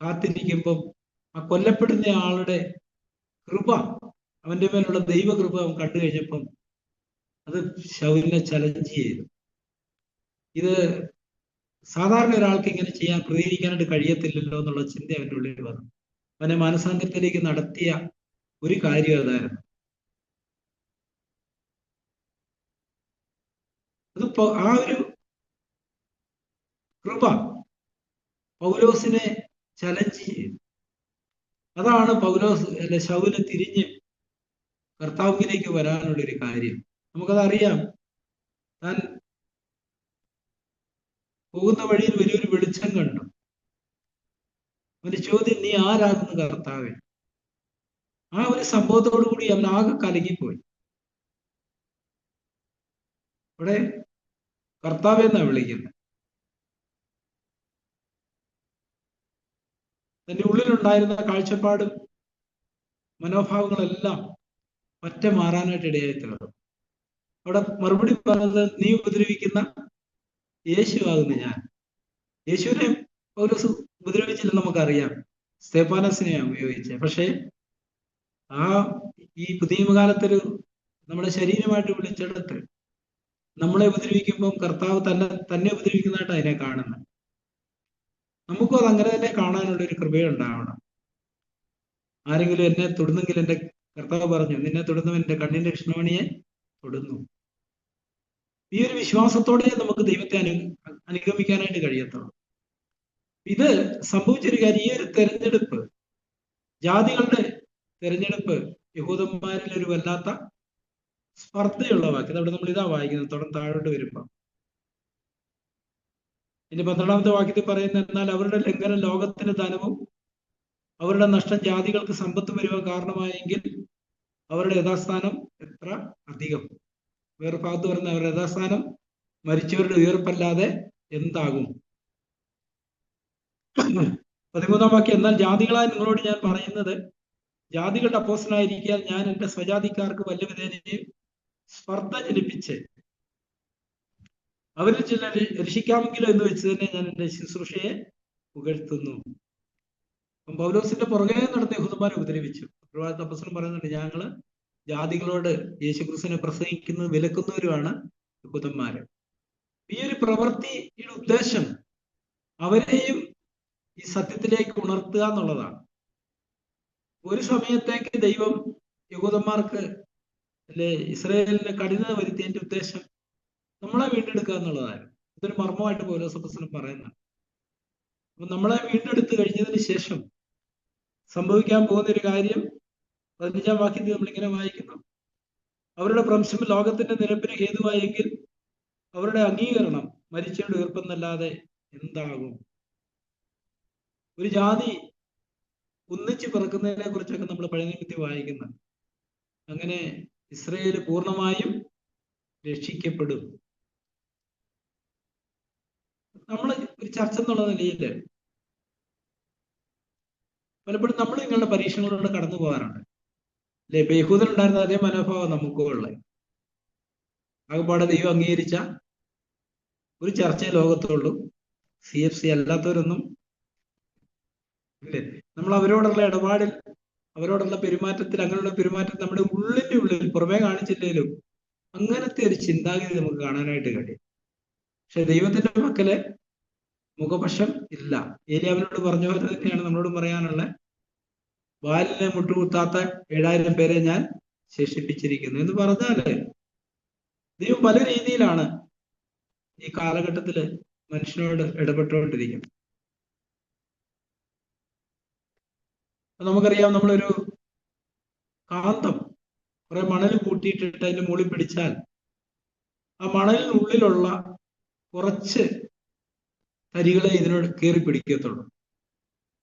കാത്തിരിക്കുമ്പം ആ കൊല്ലപ്പെടുന്ന ആളുടെ കൃപ, അവന്റെ മേലുള്ള ദൈവകൃപ അവൻ കണ്ടു കഴിഞ്ഞപ്പം അത് ശൗലിനെ ചലഞ്ച് ചെയ്തു. ഇത് സാധാരണ ഒരാൾക്ക് ഇങ്ങനെ പ്രതികരിക്കാനായിട്ട് കഴിയത്തില്ലല്ലോ എന്നുള്ള ചിന്ത അവൻ്റെ ഉള്ളിൽ വന്നു. അവനെ മാനസാന്തരത്തിലേക്ക് നടത്തിയ ഒരു കാര്യം അതായിരുന്നു. അത് ആ ഒരു കൃപ പൗലോസിനെ ചലഞ്ച് ചെയ്തു. അതാണ് ശൗല് തിരിഞ്ഞ് കർത്താവിലേക്ക് വരാനുള്ളൊരു കാര്യം. നമുക്കതറിയാം. താൻ പോകുന്ന വഴിയിൽ വലിയൊരു വെളിച്ചം കണ്ടു. അവന്റെ ചോദ്യം, നീ ആരാകുന്നു കർത്താവേ? ആ ഒരു സംഭവത്തോടു കൂടി അവൻ ആകെ കലങ്ങിപ്പോയി. ഇവിടെ കർത്താവെ എന്നാ വിളിക്കുന്നത്. തന്റെ ഉള്ളിലുണ്ടായിരുന്ന കാഴ്ചപ്പാടും മനോഭാവങ്ങളെല്ലാം ഒറ്റ മാറാനായിട്ട് ഇടയായി തീർന്നു. അവിടെ മറുപടി പറഞ്ഞത്, നീ ഉപദ്രവിക്കുന്ന യേശുവാകുന്നു ഞാൻ. യേശുവിനെ പൗലോസ് ഉപദ്രവിച്ചില്ലെന്ന് നമുക്കറിയാം, സ്തേഫാനോസിനെയാണ് ഉപയോഗിച്ചത്. പക്ഷേ ഈ പുതിയ കാലത്തൊരു നമ്മുടെ ശരീരമായിട്ട് വിളിച്ചെടുത്ത് നമ്മളെ ഉപദ്രവിക്കുമ്പം കർത്താവ് തന്നെ ഉപദ്രവിക്കുന്നതായിട്ട് അതിനെ കാണുന്നത്. നമുക്കും അത് അങ്ങനെ തന്നെ കാണാനുള്ളൊരു കൃപയുണ്ടാവണം. ആരെങ്കിലും എന്നെ തൊടുന്നെങ്കിൽ എൻ്റെ കർത്താവ് പറഞ്ഞു, നിന്നെ തൊടുന്നവൻ എൻ്റെ കണ്ണിന്റെ കൃഷ്ണമണിയെ തൊടുന്നു. ഈ ഒരു വിശ്വാസത്തോടെ നമുക്ക് ദൈവത്തെ അനുഗമിക്കാനായിട്ട് കഴിയത്തുള്ളൂ. ഇത് സംഭവിച്ചൊരു കാര്യം, ഈ ഒരു തെരഞ്ഞെടുപ്പ്, ജാതികളുടെ തെരഞ്ഞെടുപ്പ് യഹൂദന്മാരിൽ ഒരു വല്ലാത്ത സ്പർദ്ധയുള്ളവാക്കി. അവിടെ നമ്മൾ ഇതാ വായിക്കുന്നത്. തുടർന്ന് താഴോട്ട് വരുമ്പോൾ ഇനി 12-ാമത്തെ വാക്യത്തിൽ പറയുന്ന, എന്നാൽ അവരുടെ ലംഘനം ലോകത്തിന് ധനവും അവരുടെ നഷ്ടം ജാതികൾക്ക് സമ്പത്ത് വരുവാൻ കാരണമായെങ്കിൽ അവരുടെ യഥാസ്ഥാനം എത്ര അധികം. വേറെ ഭാഗത്ത് പറയുന്ന, അവരുടെ യഥാസ്ഥാനം മരിച്ചവരുടെ ഉയർപ്പല്ലാതെ എന്താകും. 13-ാം വാക്യം, എന്നാൽ ജാതികളായ നിങ്ങളോട് ഞാൻ പറയുന്നത്, ജാതികളുടെ അപ്പോസ്തലനായിരിക്കാൻ ഞാൻ എൻ്റെ സ്വജാതിക്കാർക്ക് വല്ല വിധേനയും സ്പർദ്ധ ജനിപ്പിച്ച് അവരിൽ ചിലർ രക്ഷിക്കാമെങ്കിലോ എന്ന് വെച്ച് തന്നെ ഞാൻ എൻ്റെ ശുശ്രൂഷയെ പുകഴ്ത്തുന്നു. അപ്പം പൗലോസിന്റെ പുറകെ നടന്ന യഹൂദന്മാരെ ഉപദ്രവിച്ചു. അപ്പോസ്തലൻ പറയുന്നുണ്ട്, ഞങ്ങള് ജാതികളോട് യേശുക്രിസ്തുവിനെ പ്രസംഗിക്കുന്നത് വിലക്കുന്നവരുമാണ് യഹൂദന്മാര്. ഈ ഒരു പ്രവൃത്തിയുടെ ഉദ്ദേശം അവരെയും ഈ സത്യത്തിലേക്ക് ഉണർത്തുക എന്നുള്ളതാണ്. ഒരു സമയത്തേക്ക് ദൈവം യഹൂദന്മാർക്ക് അല്ലെ ഇസ്രായേലിന് കഠിനത വരുത്തിയതിന്റെ ഉദ്ദേശം നമ്മളെ വീണ്ടെടുക്കുക എന്നുള്ളതായിരുന്നു. ഇതൊരു മർമ്മമായിട്ട് പൗലോസ് അപ്പോസ്തലൻ പറയുന്നത്. അപ്പൊ നമ്മളെ വീണ്ടെടുത്ത് കഴിഞ്ഞതിന് ശേഷം സംഭവിക്കാൻ പോകുന്ന ഒരു കാര്യം 15-ാം വാക്യത്തിൽ നമ്മളിങ്ങനെ വായിക്കുന്നു. അവരുടെ ഭ്രംശം ലോകത്തിന്റെ നിരപ്പിന് ഹേതുവായെങ്കിൽ അവരുടെ അംഗീകരണം മരിച്ചവരുടെ ഉയർപ്പെന്നല്ലാതെ എന്താകും? ഒരു ജാതി ഒന്നിച്ച് പിറക്കുന്നതിനെ കുറിച്ചൊക്കെ നമ്മൾ പഴയ നിയമത്തിൽ വായിക്കുന്നത്. അങ്ങനെ ഇസ്രായേൽ പൂർണ്ണമായും രക്ഷിക്കപ്പെടും. നമ്മൾ ഒരു ചർച്ച എന്നുള്ള നിലയിൽ പലപ്പോഴും നമ്മൾ നിങ്ങളുടെ പരീക്ഷണങ്ങളിലൂടെ കടന്നു പോകാറുണ്ട് അല്ലെ. ഇപ്പൊ യഹൂദനുണ്ടായിരുന്ന അതേ മനോഭാവം നമുക്കും ഉള്ളത്. ആകെപ്പാടെ ദൈവം അംഗീകരിച്ച ഒരു ചർച്ചയെ ലോകത്തുള്ളൂ. CFC അല്ലാത്തവരൊന്നും ഇല്ലേ. നമ്മൾ അവരോടുള്ള ഇടപാടിൽ, അവരോടുള്ള പെരുമാറ്റത്തിൽ, അങ്ങനെയുള്ള പെരുമാറ്റത്തിൽ നമ്മുടെ ഉള്ളിന്റെ ഉള്ളിൽ പുറമേ കാണിച്ചില്ലേലും അങ്ങനത്തെ ഒരു ചിന്താഗതി നമുക്ക് കാണാനായിട്ട് കഴിയും. പക്ഷെ ദൈവത്തിന്റെ മക്കളെ മുഖപക്ഷം ഇല്ല. ഏലിയാവിനോട് പറഞ്ഞ പോലെ തന്നെയാണ് നമ്മളോടും പറയാനുള്ള. വാലിനെ മുട്ടുകുത്താത്ത 7000 പേരെ ഞാൻ ശേഷിപ്പിച്ചിരിക്കുന്നു എന്ന് പറഞ്ഞാല് ദൈവം പല രീതിയിലാണ് ഈ കാലഘട്ടത്തില് മനുഷ്യനോട് ഇടപെട്ടുകൊണ്ടിരിക്കുന്നത്. നമുക്കറിയാം, നമ്മളൊരു കാന്തം കുറെ മണൽ കൂട്ടിയിട്ടിട്ട് അതിന്റെ മുകളിൽ പിടിച്ചാൽ ആ മണലിനുള്ളിലുള്ള കുറച്ച് തരികളെ ഇതിനോട് കയറി പിടിക്കത്തുള്ളൂ.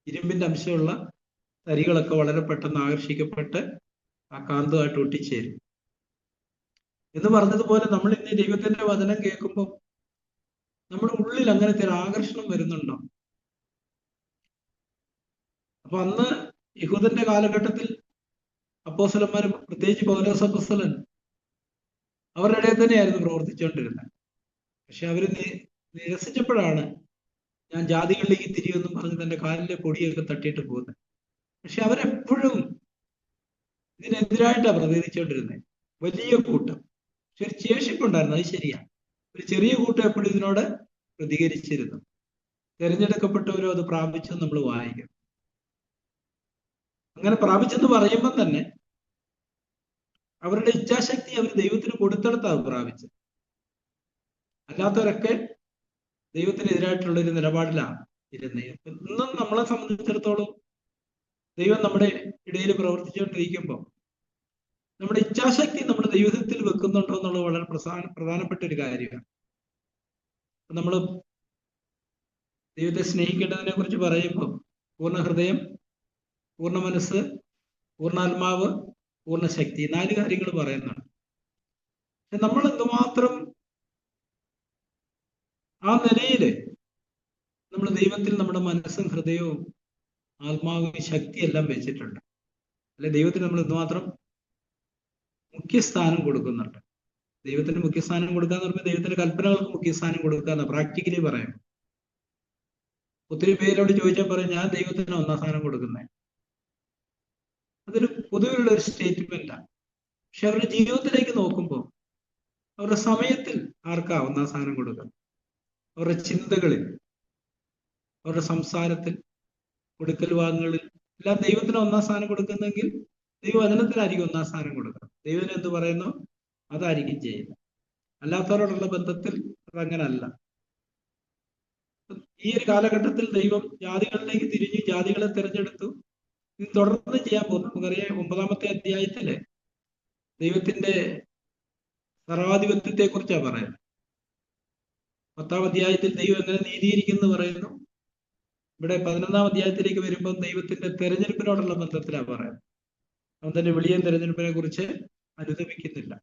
ഇരുമ്പിന്റെ അംശമുള്ള തരികളൊക്കെ വളരെ പെട്ടെന്ന് ആകർഷിക്കപ്പെട്ട് ആ കാന്തമായിട്ട് ഒട്ടിച്ചേരും എന്ന് പറഞ്ഞതുപോലെ നമ്മൾ ഇന്ന് ദൈവത്തിന്റെ വചനം കേൾക്കുമ്പോൾ നമ്മുടെ ഉള്ളിൽ അങ്ങനത്തെ ഒരു ആകർഷണം വരുന്നുണ്ടോ? അപ്പൊ അന്ന് യഹൂദന്റെ കാലഘട്ടത്തിൽ അപ്പോസ്തലന്മാർ, പ്രത്യേകിച്ച് പൗലോസ് അപ്പോസ്തലൻ, അവരുടെ ഇടയിൽ തന്നെയായിരുന്നു പ്രവർത്തിച്ചുകൊണ്ടിരുന്നത്. പക്ഷെ അവര് നിരസിച്ചപ്പോഴാണ് ഞാൻ ജാതികളിലേക്ക് തിരിയുമെന്നും പറഞ്ഞ് തന്റെ കാലിലെ പൊടിയൊക്കെ തട്ടിയിട്ട് പോകുന്നത്. പക്ഷെ അവരെപ്പോഴും ഇതിനെതിരായിട്ടാണ് പ്രതികരിച്ചുകൊണ്ടിരുന്നത്. വലിയ കൂട്ടം, പക്ഷെ ഒരു ശേഷിപ്പുണ്ടായിരുന്നു, അത് ശരിയാണ്. ഒരു ചെറിയ കൂട്ടം എപ്പോഴും ഇതിനോട് പ്രതികരിച്ചിരുന്നു. തിരഞ്ഞെടുക്കപ്പെട്ടവരോ അത് പ്രാപിച്ചെന്ന് നമ്മൾ വായിക്കും. അങ്ങനെ പ്രാപിച്ചെന്ന് പറയുമ്പം തന്നെ അവരുടെ ഇച്ഛാശക്തി അവർ ദൈവത്തിന് കൊടുത്തെടുത്താണ് പ്രാപിച്ചത്. അല്ലാത്തവരൊക്കെ ദൈവത്തിനെതിരായിട്ടുള്ളൊരു നിലപാടിലാണ് ഇരുന്നത്. ഇന്നും നമ്മളെ സംബന്ധിച്ചിടത്തോളം ദൈവം നമ്മുടെ ഇടയിൽ പ്രവർത്തിച്ചുകൊണ്ടിരിക്കുമ്പോൾ നമ്മുടെ ഇച്ഛാശക്തി നമ്മുടെ ദൈവത്തിൽ വെക്കുന്നുണ്ടോ എന്നുള്ളത് വളരെ പ്രധാനപ്പെട്ട ഒരു കാര്യമാണ്. നമ്മൾ ദൈവത്തെ സ്നേഹിക്കേണ്ടതിനെ കുറിച്ച് പറയുമ്പോൾ പൂർണ്ണ ഹൃദയം, പൂർണ്ണ മനസ്സ്, പൂർണ്ണാത്മാവ്, പൂർണ്ണ ശക്തി, 4 കാര്യങ്ങൾ പറയുന്നുണ്ട്. പക്ഷെ നമ്മൾ എന്തുമാത്രം ആ നിലയില് നമ്മൾ ദൈവത്തിൽ നമ്മുടെ മനസ്സും ഹൃദയവും ആത്മാവും ശക്തിയെല്ലാം വെച്ചിട്ടുണ്ട്. അല്ലെ, ദൈവത്തിന് നമ്മൾ എന്തുമാത്രം മുഖ്യസ്ഥാനം കൊടുക്കുന്നുണ്ട്. ദൈവത്തിന് മുഖ്യസ്ഥാനം കൊടുക്കാന്ന് പറയുമ്പോൾ ദൈവത്തിന്റെ കൽപ്പനകൾക്ക് മുഖ്യസ്ഥാനം കൊടുക്കാന്ന് പ്രാക്ടിക്കലി പറയാം. ഒത്തിരി പേരോട് ചോദിച്ചാൽ പറയും, ഞാൻ ദൈവത്തിന് 1-ാം സ്ഥാനം കൊടുക്കുന്നത്. അതൊരു പൊതുവെയുള്ള ഒരു സ്റ്റേറ്റ്മെന്റാണ്. പക്ഷെ അവരുടെ ജീവിതത്തിലേക്ക് നോക്കുമ്പോൾ അവരുടെ സമയത്തിൽ ആർക്കാ 1-ാം സ്ഥാനം കൊടുക്കുന്നത്? അവരുടെ ചിന്തകളിൽ, അവരുടെ സംസാരത്തിൽ, കൊടുക്കൽ വാങ്ങുകളിൽ എല്ലാം ദൈവത്തിന് 1-ാം സ്ഥാനം കൊടുക്കുന്നെങ്കിൽ ദൈവവചനത്തിനായിരിക്കും 1-ാം സ്ഥാനം കൊടുക്കുന്നത്. ദൈവത്തിന് എന്ത് പറയുന്നു അതായിരിക്കും ചെയ്യുന്നത്. അല്ലാത്തവരോടുള്ള ബന്ധത്തിൽ അതങ്ങനല്ല. ഈ ഒരു കാലഘട്ടത്തിൽ ദൈവം ജാതികളിലേക്ക് തിരിഞ്ഞ് ജാതികളെ തിരഞ്ഞെടുത്തു. ഇത് തുടർന്ന് ചെയ്യാൻ പോകുന്നു. നമുക്കറിയാം, 9-ാമത്തെ അധ്യായത്തില് ദൈവത്തിന്റെ സർവാധിപത്യത്തെ കുറിച്ചാണ് പറയുന്നത്. 10-ാം അധ്യായത്തിൽ ദൈവം എങ്ങനെ നീതിയിരിക്കുന്നു പറയുന്നു. ഇവിടെ 11-ാം അധ്യായത്തിലേക്ക് വരുമ്പോൾ ദൈവത്തിന്റെ തെരഞ്ഞെടുപ്പിനോടുള്ള ബന്ധത്തിലാണ് പറയുന്നത്. അവൻ തന്റെ വെളിയൻ തെരഞ്ഞെടുപ്പിനെ കുറിച്ച് അനുദപിക്കുന്നില്ല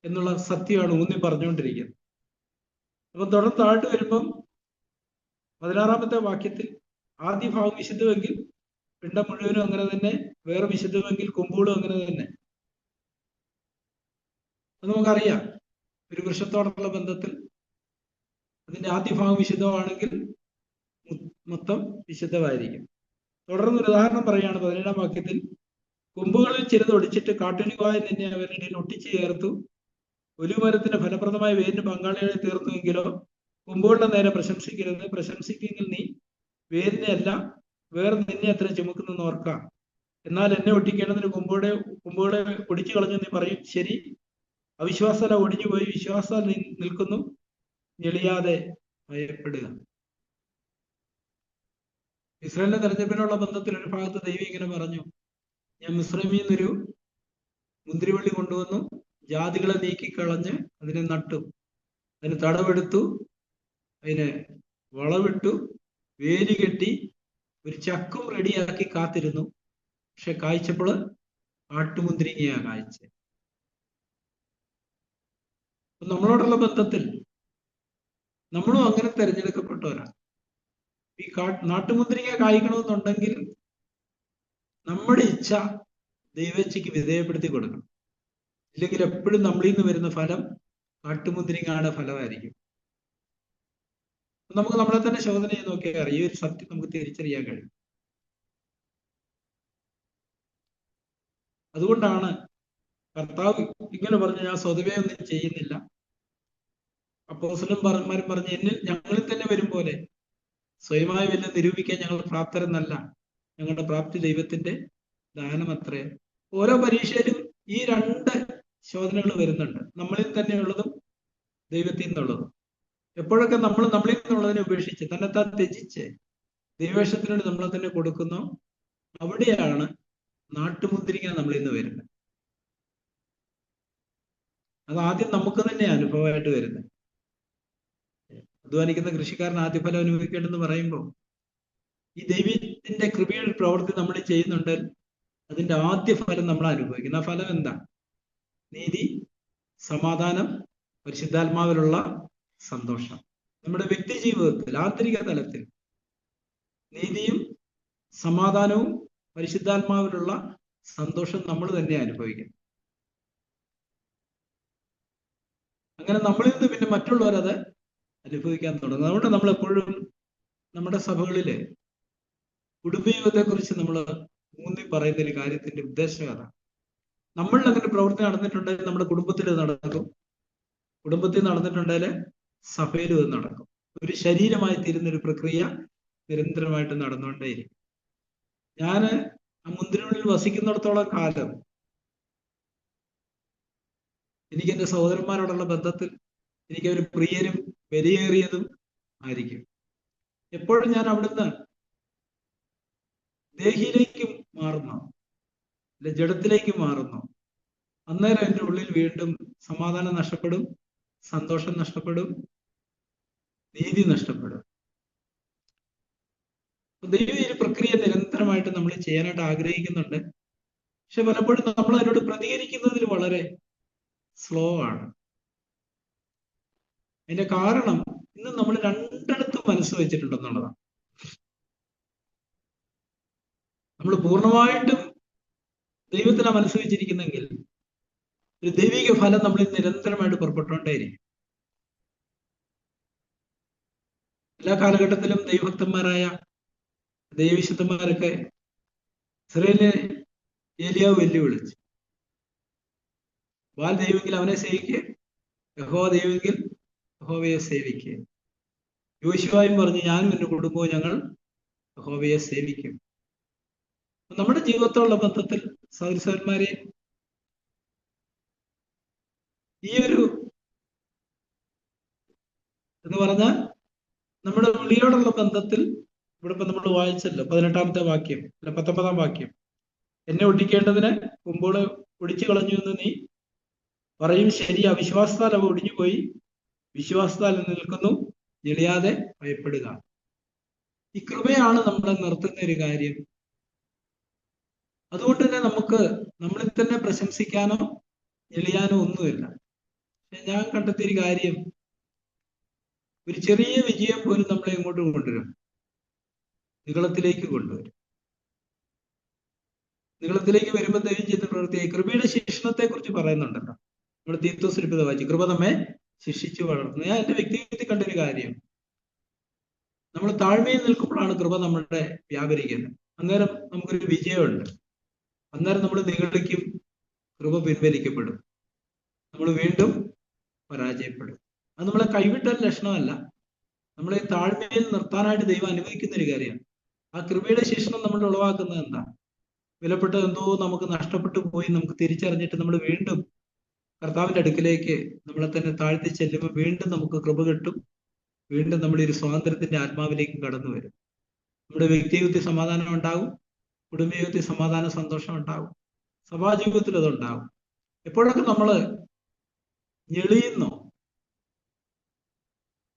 എന്നുള്ള സത്യമാണ് ഊന്നി പറഞ്ഞുകൊണ്ടിരിക്കുന്നത്. അപ്പൊ തുടർന്ന് താഴ്ത്തു വരുമ്പം 16-ാമത്തെ വാക്യത്തിൽ ആദ്യ ഭാഗം വിശുദ്ധമെങ്കിൽ പിണ്ടം മുഴുവനും അങ്ങനെ തന്നെ, വേറെ വിശുദ്ധമെങ്കിൽ കൊമ്പുകളും അങ്ങനെ തന്നെ. അത് നമുക്കറിയാം. ഒരു വൃക്ഷത്തോടുള്ള ബന്ധത്തിൽ അതിന്റെ ആദ്യ ഭാഗം വിശുദ്ധമാണെങ്കിൽ മൊത്തം വിശുദ്ധമായിരിക്കും. തുടർന്ന് ഒരു ഉദാഹരണം പറയുകയാണ് 17-ാം വാക്യത്തിൽ. കൊമ്പുകളിൽ ചിലത് ഒടിച്ചിട്ട് കാട്ടൊലിവായി നിന്നെ അവരുടെ ഇടയിൽ ഒട്ടിച്ചു ചേർത്തു. ഒലിവുമരത്തിന്റെ ഫലപ്രദമായ വേരിന് പങ്കാളികളെ തീർത്തുവെങ്കിലോ കൊമ്പുകളുടെ നേരെ പ്രശംസിക്കരുത്. പ്രശംസിക്കെങ്കിൽ നീ വേരിനെ അല്ല, വേറെ നിന്നെ അത്ര ചുമക്കുന്നെന്ന് ഓർക്കാം. എന്നാൽ എന്നെ ഒട്ടിക്കേണ്ടതിന് കൊമ്പുകളെ ഒടിച്ചു കളഞ്ഞു നീ പറയും, ശരി. അവിശ്വാസല ഒടിഞ്ഞുപോയി, വിശ്വാസാൽ നിൽക്കുന്നു, ഞെളിയാതെ ഭയപ്പെടുക. ഇസ്രായേലിന്റെ തെരഞ്ഞെടുപ്പിനുള്ള ബന്ധത്തിൽ ഒരു ഭാഗത്ത് ദൈവം ഇങ്ങനെ പറഞ്ഞു, ഞാൻ മിസ്രൈമിൽ നിന്നൊരു മുന്തിരിവള്ളി കൊണ്ടുവന്നു, ജാതികളെ നീക്കിക്കളഞ്ഞ് അതിനെ നട്ടു, അതിന് തടവെടുത്തു, അതിന് വളവിട്ടു, വേലി കെട്ടി, ഒരു ചക്കും റെഡിയാക്കി കാത്തിരുന്നു. പക്ഷെ കായ്ച്ചപ്പോൾ ആട്ടുമുന്തിരിങ്ങയാ കായ്ച്ച. നമ്മളോടുള്ള ബന്ധത്തിൽ നമ്മളും അങ്ങനെ തെരഞ്ഞെടുക്കപ്പെട്ടവരാണ്. ഈ നാട്ടുമുന്തിരിങ്ങ കായ്ക്കണമെന്നുണ്ടെങ്കിൽ നമ്മുടെ ഇച്ഛ ദൈവേച്ഛയ്ക്ക് വിധേയപ്പെടുത്തി കൊടുക്കണം. ഇല്ലെങ്കിൽ എപ്പോഴും നമ്മളിൽ നിന്ന് വരുന്ന ഫലം കാട്ടുമുന്തിരിങ്ങയുടെ ഫലമായിരിക്കും. നമുക്ക് നമ്മളെ തന്നെ ശോധന ചെയ്ത് നോക്കിയാൽ അറിയാം, ഈ ഒരു സത്യം നമുക്ക് തിരിച്ചറിയാൻ കഴിയും. അതുകൊണ്ടാണ് കർത്താവ് ഇങ്ങനെ പറഞ്ഞു, ഞാൻ സ്വതവേ ഒന്നും ചെയ്യുന്നില്ല. അപ്പോസ്തലന്മാരും പറഞ്ഞു, ഞങ്ങളിൽ തന്നെ വരും പോലെ സ്വയമായി വല്ല നിരൂപിക്കാൻ ഞങ്ങൾ പ്രാപ്തരെന്നല്ല, ഞങ്ങളുടെ പ്രാപ്തി ദൈവത്തിന്റെ ദാനം അത്രേ. ഓരോ പരീക്ഷയിലും ഈ രണ്ട് ശോധനകൾ വരുന്നുണ്ട്, നമ്മളിൽ തന്നെയുള്ളതും ദൈവത്തിൽ നിന്നുള്ളതും. എപ്പോഴൊക്കെ നമ്മൾ നമ്മളിൽ നിന്നുള്ളതിനെ ഉപേക്ഷിച്ച് തന്നെത്താൻ ത്യജിച്ച് ദൈവേഷത്തിനോട് നമ്മളെ തന്നെ കൊടുക്കുന്നു, അവിടെയാണ് നാട്ടുമുന്തിരിങ്ങ നമ്മളിൽ നിന്ന് വരുന്നത്. അത് ആദ്യം നമുക്ക് തന്നെ അനുഭവമായിട്ട് വരുന്നത്. അധ്വാനിക്കുന്ന കൃഷിക്കാരൻ ആദ്യ ഫലം അനുഭവിക്കേണ്ടെന്ന് പറയുമ്പോൾ ഈ ദൈവത്തിന്റെ കൃപയുടെ പ്രവൃത്തി നമ്മൾ ചെയ്യുന്നുണ്ട്, അതിന്റെ ആദ്യ ഫലം നമ്മൾ അനുഭവിക്കുന്ന ആ ഫലം എന്താ? നീതി, സമാധാനം, പരിശുദ്ധാത്മാവിലുള്ള സന്തോഷം. നമ്മുടെ വ്യക്തി ജീവിതത്തിൽ ആന്തരിക തലത്തിൽ നീതിയും സമാധാനവും പരിശുദ്ധാത്മാവിലുള്ള സന്തോഷം നമ്മൾ തന്നെ അനുഭവിക്കും. അങ്ങനെ നമ്മളിൽ നിന്ന് പിന്നെ മറ്റുള്ളവരത് അനുഭവിക്കാൻ തുടങ്ങും. അതുകൊണ്ട് നമ്മൾ എപ്പോഴും നമ്മുടെ സഭകളിലെ കുടുംബജീവിതത്തെ കുറിച്ച് നമ്മൾ ഊന്നി പറയുന്ന ഒരു കാര്യത്തിന്റെ ഉദ്ദേശം അതാണ്. നമ്മളിൽ അങ്ങനെ പ്രവൃത്തി നടന്നിട്ടുണ്ടെങ്കിൽ നമ്മുടെ കുടുംബത്തിൽ നടക്കും, കുടുംബത്തിൽ നടന്നിട്ടുണ്ടെങ്കിൽ സഭയിലും ഇത് നടക്കും. ഒരു ശരീരമായി തീരുന്നൊരു പ്രക്രിയ നിരന്തരമായിട്ട് നടന്നുകൊണ്ടേയിരിക്കും. ഞാൻ ആ മുന്തിരിവള്ളിയിൽ വസിക്കുന്നിടത്തോളം കാലം എനിക്ക് എൻ്റെ സഹോദരന്മാരോടുള്ള ബന്ധത്തിൽ എനിക്ക് അവർ പ്രിയരും വിലയേറിയതും ആയിരിക്കും. എപ്പോഴും ഞാൻ അവിടുന്ന് ദേഹിയിലേക്ക് മാറുന്നു, അല്ലെ ജഡത്തിലേക്ക് മാറുന്നു, അന്നേരം എൻ്റെ ഉള്ളിൽ വീണ്ടും സമാധാനം നഷ്ടപ്പെടും, സന്തോഷം നഷ്ടപ്പെടും, നീതി നഷ്ടപ്പെടും. ദൈവം ഈ പ്രക്രിയ നിരന്തരമായിട്ട് നമ്മൾ ചെയ്യാനായിട്ട് ആഗ്രഹിക്കുന്നുണ്ട്. പക്ഷെ പലപ്പോഴും നമ്മൾ അതിനോട് പ്രതികരിക്കുന്നതിൽ വളരെ സ്ലോ ആണ്. അതിന്റെ കാരണം ഇന്ന് നമ്മൾ രണ്ടിടത്തും മനസ്സ് വെച്ചിട്ടുണ്ടെന്നുള്ളതാണ്. നമ്മൾ പൂർണ്ണമായിട്ടും ദൈവത്തിനാ മനസ്സ് വെച്ചിരിക്കുന്നെങ്കിൽ ഒരു ദൈവിക ഫലം നമ്മളിൽ നിരന്തരമായിട്ട് പുറപ്പെട്ടുകൊണ്ടേയിരിക്കും. എല്ലാ കാലഘട്ടത്തിലും ദൈവഭക്തന്മാരായ ദൈവവിശുദ്ധന്മാരൊക്കെ ഇസ്രായേലിനെ ഏലിയാവ് വെല്ലുവിളിച്ചു. ബാൽ ദൈവമെങ്കിൽ അവനെ സേവിക്കുക, യഹോവ ദൈവമെങ്കിൽ യഹോവയെ സേവിക്കുക. യോശുവയും പറഞ്ഞു, ഞാനും എൻ്റെ കുടുംബവും ഞങ്ങൾ യഹോവയെ സേവിക്കും. നമ്മുടെ ജീവിതത്തോടുള്ള ബന്ധത്തിൽ സഹോദരന്മാരെ ഈ ഒരു എന്ന് പറഞ്ഞാൽ നമ്മുടെ വിളിയോടുള്ള ബന്ധത്തിൽ ഇവിടെ ഇപ്പൊ നമ്മൾ വായിച്ചല്ലോ 18-ാമത്തെ വാക്യം അല്ല 19-ാം വാക്യം, എന്നെ ഒടിക്കേണ്ടതിന് കൊമ്പുകളെ ഒടിച്ചു കളഞ്ഞു എന്ന് നീ പറയും, ശരി. അവിശ്വാസത്താൽ അവ ഒടിഞ്ഞുപോയി, വിശ്വാസത്താൽ നിൽക്കുന്നു, ഞെളിയാതെ ഭയപ്പെടുക. ഈ കൃപയാണ് നമ്മളെ നിർത്തുന്ന ഒരു കാര്യം. അതുകൊണ്ട് തന്നെ നമുക്ക് നമ്മളിൽ തന്നെ പ്രശംസിക്കാനോ ഞെളിയാനോ ഒന്നുമില്ല. ഞാൻ കണ്ടെത്തിയൊരു കാര്യം, ഒരു ചെറിയ വിജയം പോലും നമ്മളെ ഇങ്ങോട്ട് കൊണ്ടുവരും, നികളത്തിലേക്ക് കൊണ്ടുവരും. നികളത്തിലേക്ക് വരുമ്പോൾ ദൈവം ചെയ്ത പ്രവൃത്തിയായി കൃപയുടെ ശിക്ഷണത്തെ കുറിച്ച് പറയുന്നുണ്ടല്ലോ. നമ്മുടെ തീത്തോസിൽ വായിച്ചു, കൃപ നമ്മെ ശിക്ഷിച്ചു വളർത്തുന്നു. ഞാൻ എൻ്റെ വ്യക്തിഗതത്തിൽ കണ്ടൊരു കാര്യം, നമ്മൾ താഴ്മയിൽ നിൽക്കുമ്പോഴാണ് കൃപ നമ്മളുടെ വ്യാപരിക്കുന്നത്. അന്നേരം നമുക്കൊരു വിജയമുണ്ട്. അന്നേരം നമ്മൾ നിഗളിക്കും, കൃപ പിൻവലിക്കപ്പെടും, നമ്മൾ വീണ്ടും പരാജയപ്പെടും. അത് നമ്മളെ കൈവിട്ട ലക്ഷണമല്ല, നമ്മളെ താഴ്മയിൽ നിർത്താനായിട്ട് ദൈവം അനുവദിക്കുന്ന ഒരു കാര്യമാണ്. ആ കൃപയുടെ ശിക്ഷണം നമ്മൾ ഉളവാക്കുന്നത് എന്താ? വിലപ്പെട്ട എന്തോ നമുക്ക് നഷ്ടപ്പെട്ടു പോയി നമുക്ക് തിരിച്ചറിഞ്ഞിട്ട് നമ്മൾ വീണ്ടും കർത്താവിന്റെ അടുക്കിലേക്ക് നമ്മളെ തന്നെ താഴ്ത്തി ചെല്ലുമ്പോൾ വീണ്ടും നമുക്ക് കൃപ കിട്ടും. വീണ്ടും നമ്മുടെ ഒരു സ്വാതന്ത്ര്യത്തിന്റെ ആത്മാവിലേക്ക് കടന്നു വരും. നമ്മുടെ വ്യക്തിജീവിതത്തിൽ സമാധാനം ഉണ്ടാകും, കുടുംബജീവിതത്തിൽ സമാധാന സന്തോഷം ഉണ്ടാകും, സഭാജീവിതത്തിൽ അതുണ്ടാകും. എപ്പോഴൊക്കെ നമ്മൾ ഞെളിയുന്നോ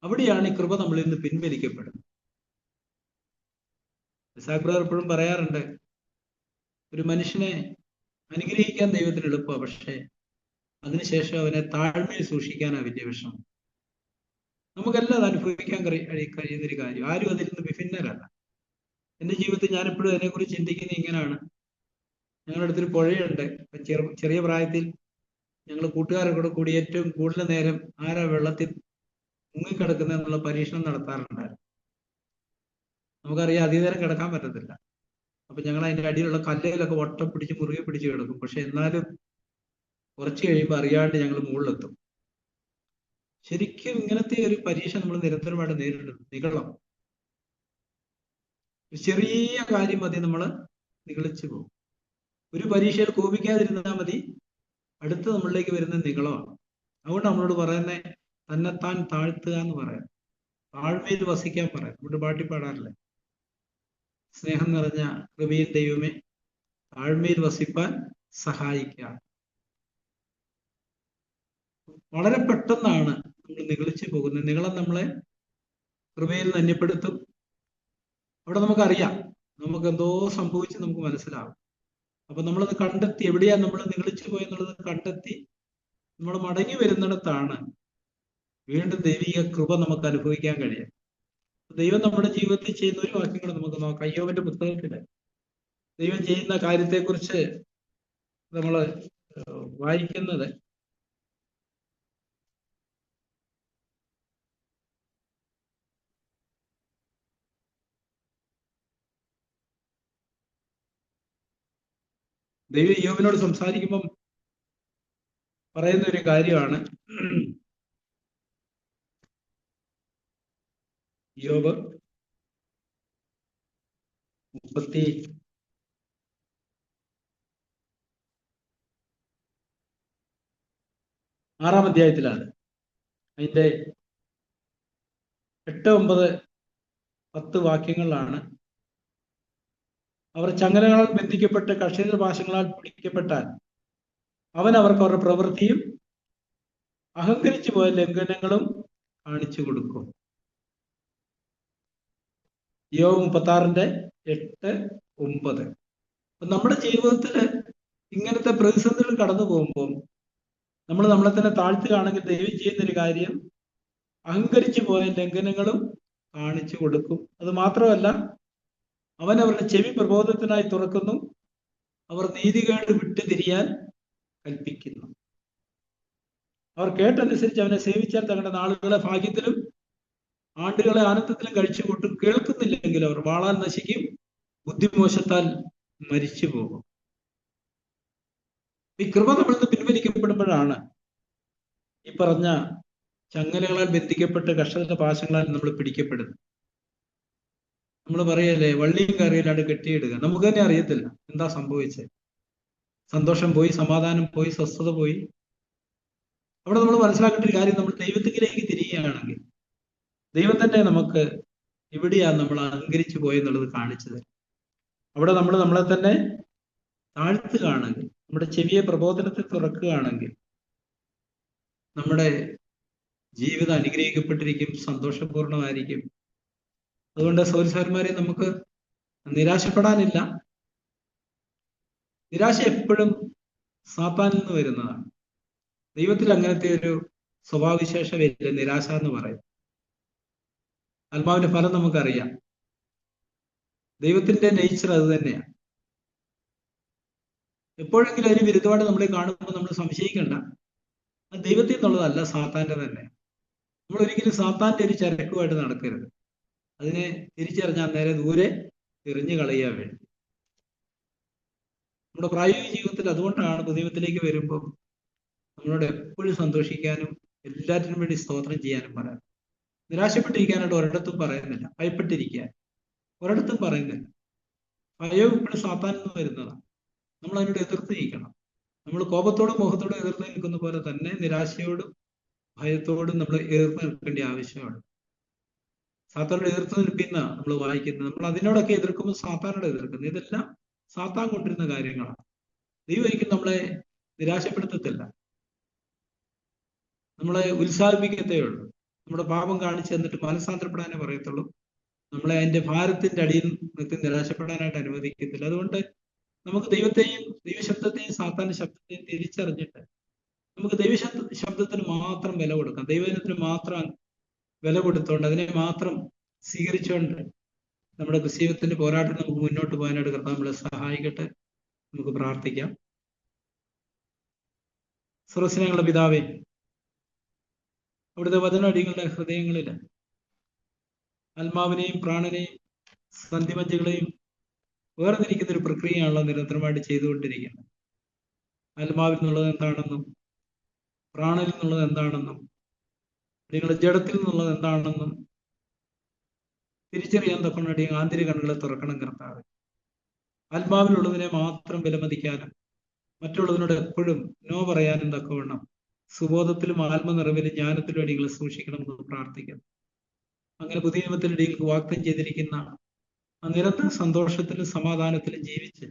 അവിടെയാണ് ഈ കൃപ നമ്മളിൽ നിന്ന് പിൻവലിക്കപ്പെടുന്നത്. ഇസാഖ് ബ്രദർ എപ്പോഴും പറയാറുണ്ട്, ഒരു മനുഷ്യനെ അനുഗ്രഹിക്കാൻ ദൈവത്തിന് എളുപ്പമാണ്, പക്ഷെ അതിനുശേഷം അവനെ താഴ്മയിൽ സൂക്ഷിക്കാനാണ് വലിയ വിഷമം. നമുക്കെല്ലാം അത് അനുഭവിക്കാൻ കഴിയുന്നൊരു കാര്യം. ആരും അതിൽ നിന്ന് വിഭിന്നരല്ല. എൻ്റെ ജീവിതത്തിൽ ഞാൻ എപ്പോഴും അതിനെക്കുറിച്ച് ചിന്തിക്കുന്നത് ഇങ്ങനെയാണ്. ഞങ്ങളുടെ അടുത്തൊരു പുഴയുണ്ട്. ചെറിയ പ്രായത്തിൽ ഞങ്ങൾ കൂട്ടുകാരൊക്കെ കൂടി ഏറ്റവും കൂടുതൽ നേരം ആരാ വെള്ളത്തിൽ മുങ്ങിക്കിടക്കുന്നത് എന്നുള്ള പരീക്ഷണം നടത്താറുണ്ടായിരുന്നു. നമുക്കറിയാം അധികം നേരം കിടക്കാൻ പറ്റത്തില്ല. അപ്പൊ ഞങ്ങൾ അതിന്റെ അടിയിലുള്ള കല്ലുകളൊക്കെ വട്ടം പിടിച്ച് മുറുകെ പിടിച്ച് കിടക്കും. പക്ഷെ എന്നാലും കുറച്ച് കഴിയുമ്പോൾ അറിയാണ്ട് ഞങ്ങൾ മുകളിലെത്തും. ശരിക്കും ഇങ്ങനത്തെ ഒരു പരീക്ഷ നമ്മൾ നിരന്തരമായിട്ട് നേരിടുന്നു. നിഗളം, ചെറിയ കാര്യം മതി നമ്മൾ നിഗളിച്ചു പോകും. ഒരു പരീക്ഷയിൽ കോപിക്കാതിരുന്നാൽ മതി, അടുത്ത് നമ്മളിലേക്ക് വരുന്ന നിഗളമാണ്. അതുകൊണ്ട് നമ്മളോട് പറയുന്നത് തന്നെത്താൻ താഴ്ത്തുക എന്ന് പറയാം, താഴ്മയിൽ വസിക്കാൻ പറയാം. നമ്മുടെ പാട്ടി പാടാറില്ലേ, സ്നേഹം നിറഞ്ഞ കൃപയിൽ ദൈവമേ താഴ്മയിൽ വസിപ്പാൻ സഹായിക്കുക. വളരെ പെട്ടെന്നാണ് നമ്മൾ നിഗളിച്ചു പോകുന്നത്. നിഗളം നമ്മളെ കൃപയിൽ നന്യപ്പെടുത്തും. അവിടെ നമുക്കറിയാം നമുക്ക് എന്തോ സംഭവിച്ച് നമുക്ക് മനസ്സിലാവും. അപ്പൊ നമ്മളത് കണ്ടെത്തി, എവിടെയാ നമ്മൾ നിഗളിച്ചു പോയെന്നുള്ളത് കണ്ടെത്തി നമ്മൾ മടങ്ങി വരുന്നിടത്താണ് വീണ്ടും ദൈവിക കൃപ നമുക്ക് അനുഭവിക്കാൻ കഴിയും. ദൈവം നമ്മുടെ ജീവിതത്തിൽ ചെയ്യുന്ന ഒരു വാക്യങ്ങൾ നമുക്ക് നോക്കാം. അയ്യോബിന്റെ പുസ്തകത്തില് ദൈവം ചെയ്യുന്ന കാര്യത്തെക്കുറിച്ച് നമ്മൾ വായിക്കുന്നത് ദൈവം അയ്യോബിനോട് സംസാരിക്കുമ്പം പറയുന്ന ഒരു കാര്യമാണ്. അയ്യോബ് 36-ാം അധ്യായത്തിലാണ്. അതിന്റെ 8, 9, 10 വാക്യങ്ങളിലാണ്. അവർ ചങ്ങലകളാൽ ബന്ധിക്കപ്പെട്ട് കക്ഷീണ പാശങ്ങളാൽ പിടിക്കപ്പെട്ടാൽ അവൻ അവർക്ക് അവരുടെ പ്രവൃത്തിയും അഹങ്കരിച്ചു പോയ ലംഘനങ്ങളും കാണിച്ചു കൊടുക്കും. യോബ് 36-8, 9. നമ്മുടെ ജീവിതത്തിൽ ഇങ്ങനത്തെ പ്രതിസന്ധികൾ കടന്നു പോകുമ്പോൾ നമ്മൾ നമ്മളെ തന്നെ താഴ്ത്തുകയാണെങ്കിൽ ദൈവം ചെയ്യുന്നൊരു കാര്യം അഹങ്കരിച്ചു പോയ ലംഘനങ്ങളും കാണിച്ചു കൊടുക്കും. അത് മാത്രമല്ല, അവൻ അവരുടെ ചെവി പ്രബോധത്തിനായി തുറക്കുന്നു, അവർ നീതികേട് വിട്ടു തിരിയാൻ കൽപ്പിക്കുന്നു. അവർ കേട്ടനുസരിച്ച് അവനെ സേവിച്ചാൽ തങ്ങളുടെ നാളുകളെ ഭാഗ്യത്തിലും ആണ്ടുകളെ ആനന്ദത്തിലും കഴിച്ചു കൂട്ടും. കേൾക്കുന്നില്ലെങ്കിൽ അവർ വാളാൽ നശിക്കും, ബുദ്ധിമോശത്താൽ മരിച്ചു പോകും. ഈ കൃപ നമ്മളിൽ നിന്ന് പിൻവലിക്കപ്പെടുമ്പോഴാണ് ഈ പറഞ്ഞ ചങ്ങലകളാൽ ബന്ധിക്കപ്പെട്ട് കർഷകരുടെ പാശങ്ങളാൽ നമ്മൾ പിടിക്കപ്പെടുന്നത്. നമ്മൾ പറയല്ലേ, വള്ളിയും കറിയിലാണ് കെട്ടിയിടുക. നമുക്ക് തന്നെ അറിയത്തില്ല എന്താ സംഭവിച്ചത്. സന്തോഷം പോയി, സമാധാനം പോയി, സ്വസ്ഥത പോയി. അവിടെ നമ്മൾ മനസ്സിലാക്കേണ്ട ഒരു കാര്യം, നമ്മൾ ദൈവത്തിലേക്ക് തിരിയുകയാണെങ്കിൽ ദൈവം തന്നെ നമുക്ക് എവിടെയാണ് നമ്മൾ അഹങ്കരിച്ചു പോയെന്നുള്ളത് കാണിച്ചു തരും. അവിടെ നമ്മൾ നമ്മളെ തന്നെ താഴ്ത്തുകയാണെങ്കിൽ, നമ്മുടെ ചെവിയെ പ്രബോധനത്തിൽ തുറക്കുകയാണെങ്കിൽ നമ്മുടെ ജീവിതം അനുഗ്രഹിക്കപ്പെട്ടിരിക്കും, സന്തോഷപൂർണമായിരിക്കും. അതുകൊണ്ട് സഹോദരന്മാരെ, നമുക്ക് നിരാശപ്പെടാനില്ല. നിരാശ എപ്പോഴും സാത്താനിൽ നിന്ന് വരുന്നതാണ്. ദൈവത്തിൽ അങ്ങനത്തെ ഒരു സ്വഭാവവിശേഷമില്ല നിരാശ എന്ന് പറയും. ആത്മാവിന്റെ ഫലം നമുക്കറിയാം. ദൈവത്തിന്റെ നേച്ചർ അത് തന്നെയാണ്. എപ്പോഴെങ്കിലും അതിന് വിരുദ്ധമായിട്ട് നമ്മളെ കാണുമ്പോൾ നമ്മൾ സംശയിക്കേണ്ട, അത് ദൈവത്തിൽ നിന്നുള്ളതല്ല, സാത്താന്റെ തന്നെ. നമ്മൾ ഒരിക്കലും സാത്താന്റെ ഒരു ചരക്കുമായിട്ട് നടക്കരുത്. അതിനെ തിരിച്ചറിഞ്ഞാൽ നേരെ ദൂരെ എറിഞ്ഞു കളയാൻ വേണ്ടി. നമ്മുടെ പ്രായോഗിക ജീവിതത്തിൽ അതുകൊണ്ടാണ് പുതിയത്തിലേക്ക് വരുമ്പോൾ നമ്മളോട് എപ്പോഴും സന്തോഷിക്കാനും എല്ലാറ്റിനും വേണ്ടി സ്തോത്രം ചെയ്യാനും പറയാം. നിരാശപ്പെട്ടിരിക്കാനായിട്ട് ഒരിടത്തും പറയുന്നില്ല, ഭയപ്പെട്ടിരിക്കാൻ ഒരിടത്തും പറയുന്നില്ല. ഭയം ഇപ്പോഴും സാത്താൻ നിന്ന് വരുന്നതാണ്. നമ്മൾ അതിനോട് എതിർത്ത് നിൽക്കണം. നമ്മൾ കോപത്തോടും മോഹത്തോടും എതിർത്ത് നിൽക്കുന്ന പോലെ തന്നെ നിരാശയോടും ഭയത്തോടും നമ്മൾ എതിർത്ത് നിൽക്കേണ്ട ആവശ്യമാണ്. സാത്താനോട് എതിർത്ത് നിൽക്കുന്ന നമ്മൾ വായിക്കുന്നത്, നമ്മൾ അതിനോടൊക്കെ എതിർക്കുമ്പോൾ സാത്താനോട് എതിർക്കുന്നത്, ഇതെല്ലാം സാത്താൻ കൊണ്ടിരുന്ന കാര്യങ്ങളാണ്. ദൈവം ഒരിക്കലും നമ്മളെ നിരാശപ്പെടുത്തത്തില്ല, നമ്മളെ ഉത്സാഹിപ്പിക്കത്തേ ഉള്ളൂ. നമ്മുടെ പാപം കാണിച്ചു തന്നിട്ട് മനസ്സാന്തരപ്പെടാനേ പറയത്തുള്ളൂ. നമ്മളെ അതിന്റെ ഭാരത്തിന്റെ അടിയിൽ നിർത്തി നിരാശപ്പെടാനായിട്ട് അനുവദിക്കത്തില്ല. അതുകൊണ്ട് നമുക്ക് ദൈവത്തെയും ദൈവശബ്ദത്തെയും സാത്താന്റെ ശബ്ദത്തെയും തിരിച്ചറിഞ്ഞിട്ട് നമുക്ക് ശബ്ദത്തിന് മാത്രം വില കൊടുക്കാം. ദൈവജനത്തിന് മാത്രം വില കൊടുത്തോണ്ട് അതിനെ മാത്രം സ്വീകരിച്ചുകൊണ്ട് നമ്മുടെ ക്രിസ്തീയത്തിന്റെ പോരാട്ടം നമുക്ക് മുന്നോട്ട് പോകാനായിട്ട് കർത്താവ് നമ്മളെ സഹായിക്കട്ടെ. നമുക്ക് പ്രാർത്ഥിക്കാം. സർവ്വസ്നേഹമുള്ള പിതാവേ, അവിടുത്തെ വചനടികളുടെ ഹൃദയങ്ങളിൽ ആത്മാവിനെയും പ്രാണനെയും സന്ധിമജ്ജകളെയും വേർതിരിക്കുന്ന ഒരു പ്രക്രിയയാണല്ലോ നിരന്തരമായിട്ട് ചെയ്തുകൊണ്ടിരിക്കുന്നത്. ആത്മാവിൽ നിന്നുള്ളത് എന്താണെന്നും പ്രാണനിൽ നിന്നുള്ളത് എന്താണെന്നും നിങ്ങളുടെ ജഡത്തിൽ നിന്നുള്ളത് എന്താണെന്നും തിരിച്ചറിയാൻ തക്കവണ്ണം ആന്തരിക കണ്ണുകളെ തുറക്കണം കർത്താവ്. ആത്മാവിലുള്ളതിനെ മാത്രം വിലമതിക്കാനും മറ്റുള്ളതിനോട് എപ്പോഴും നോ പറയാനും തക്കവണ്ണം സുബോധത്തിലും ആത്മനിറവിലും ജ്ഞാനത്തിലും അടികളെ സൂക്ഷിക്കണമെന്ന് പ്രാർത്ഥിക്കുന്നു. അങ്ങനെ പുതിയ നിയമത്തിന്റെ അടികൾക്ക് വാഗ്ദാനം ചെയ്തിരിക്കുന്ന ആ നിരന്തര സന്തോഷത്തിലും സമാധാനത്തിലും ജീവിച്ച്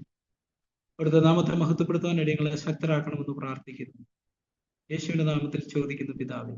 അവിടുത്തെ നാമത്തെ മഹത്വപ്പെടുത്താൻ അടിയങ്ങളെ ശക്തരാക്കണമെന്ന് പ്രാർത്ഥിക്കുന്നു. യേശുവിന്റെ നാമത്തിൽ ചോദിക്കുന്നു പിതാവേ.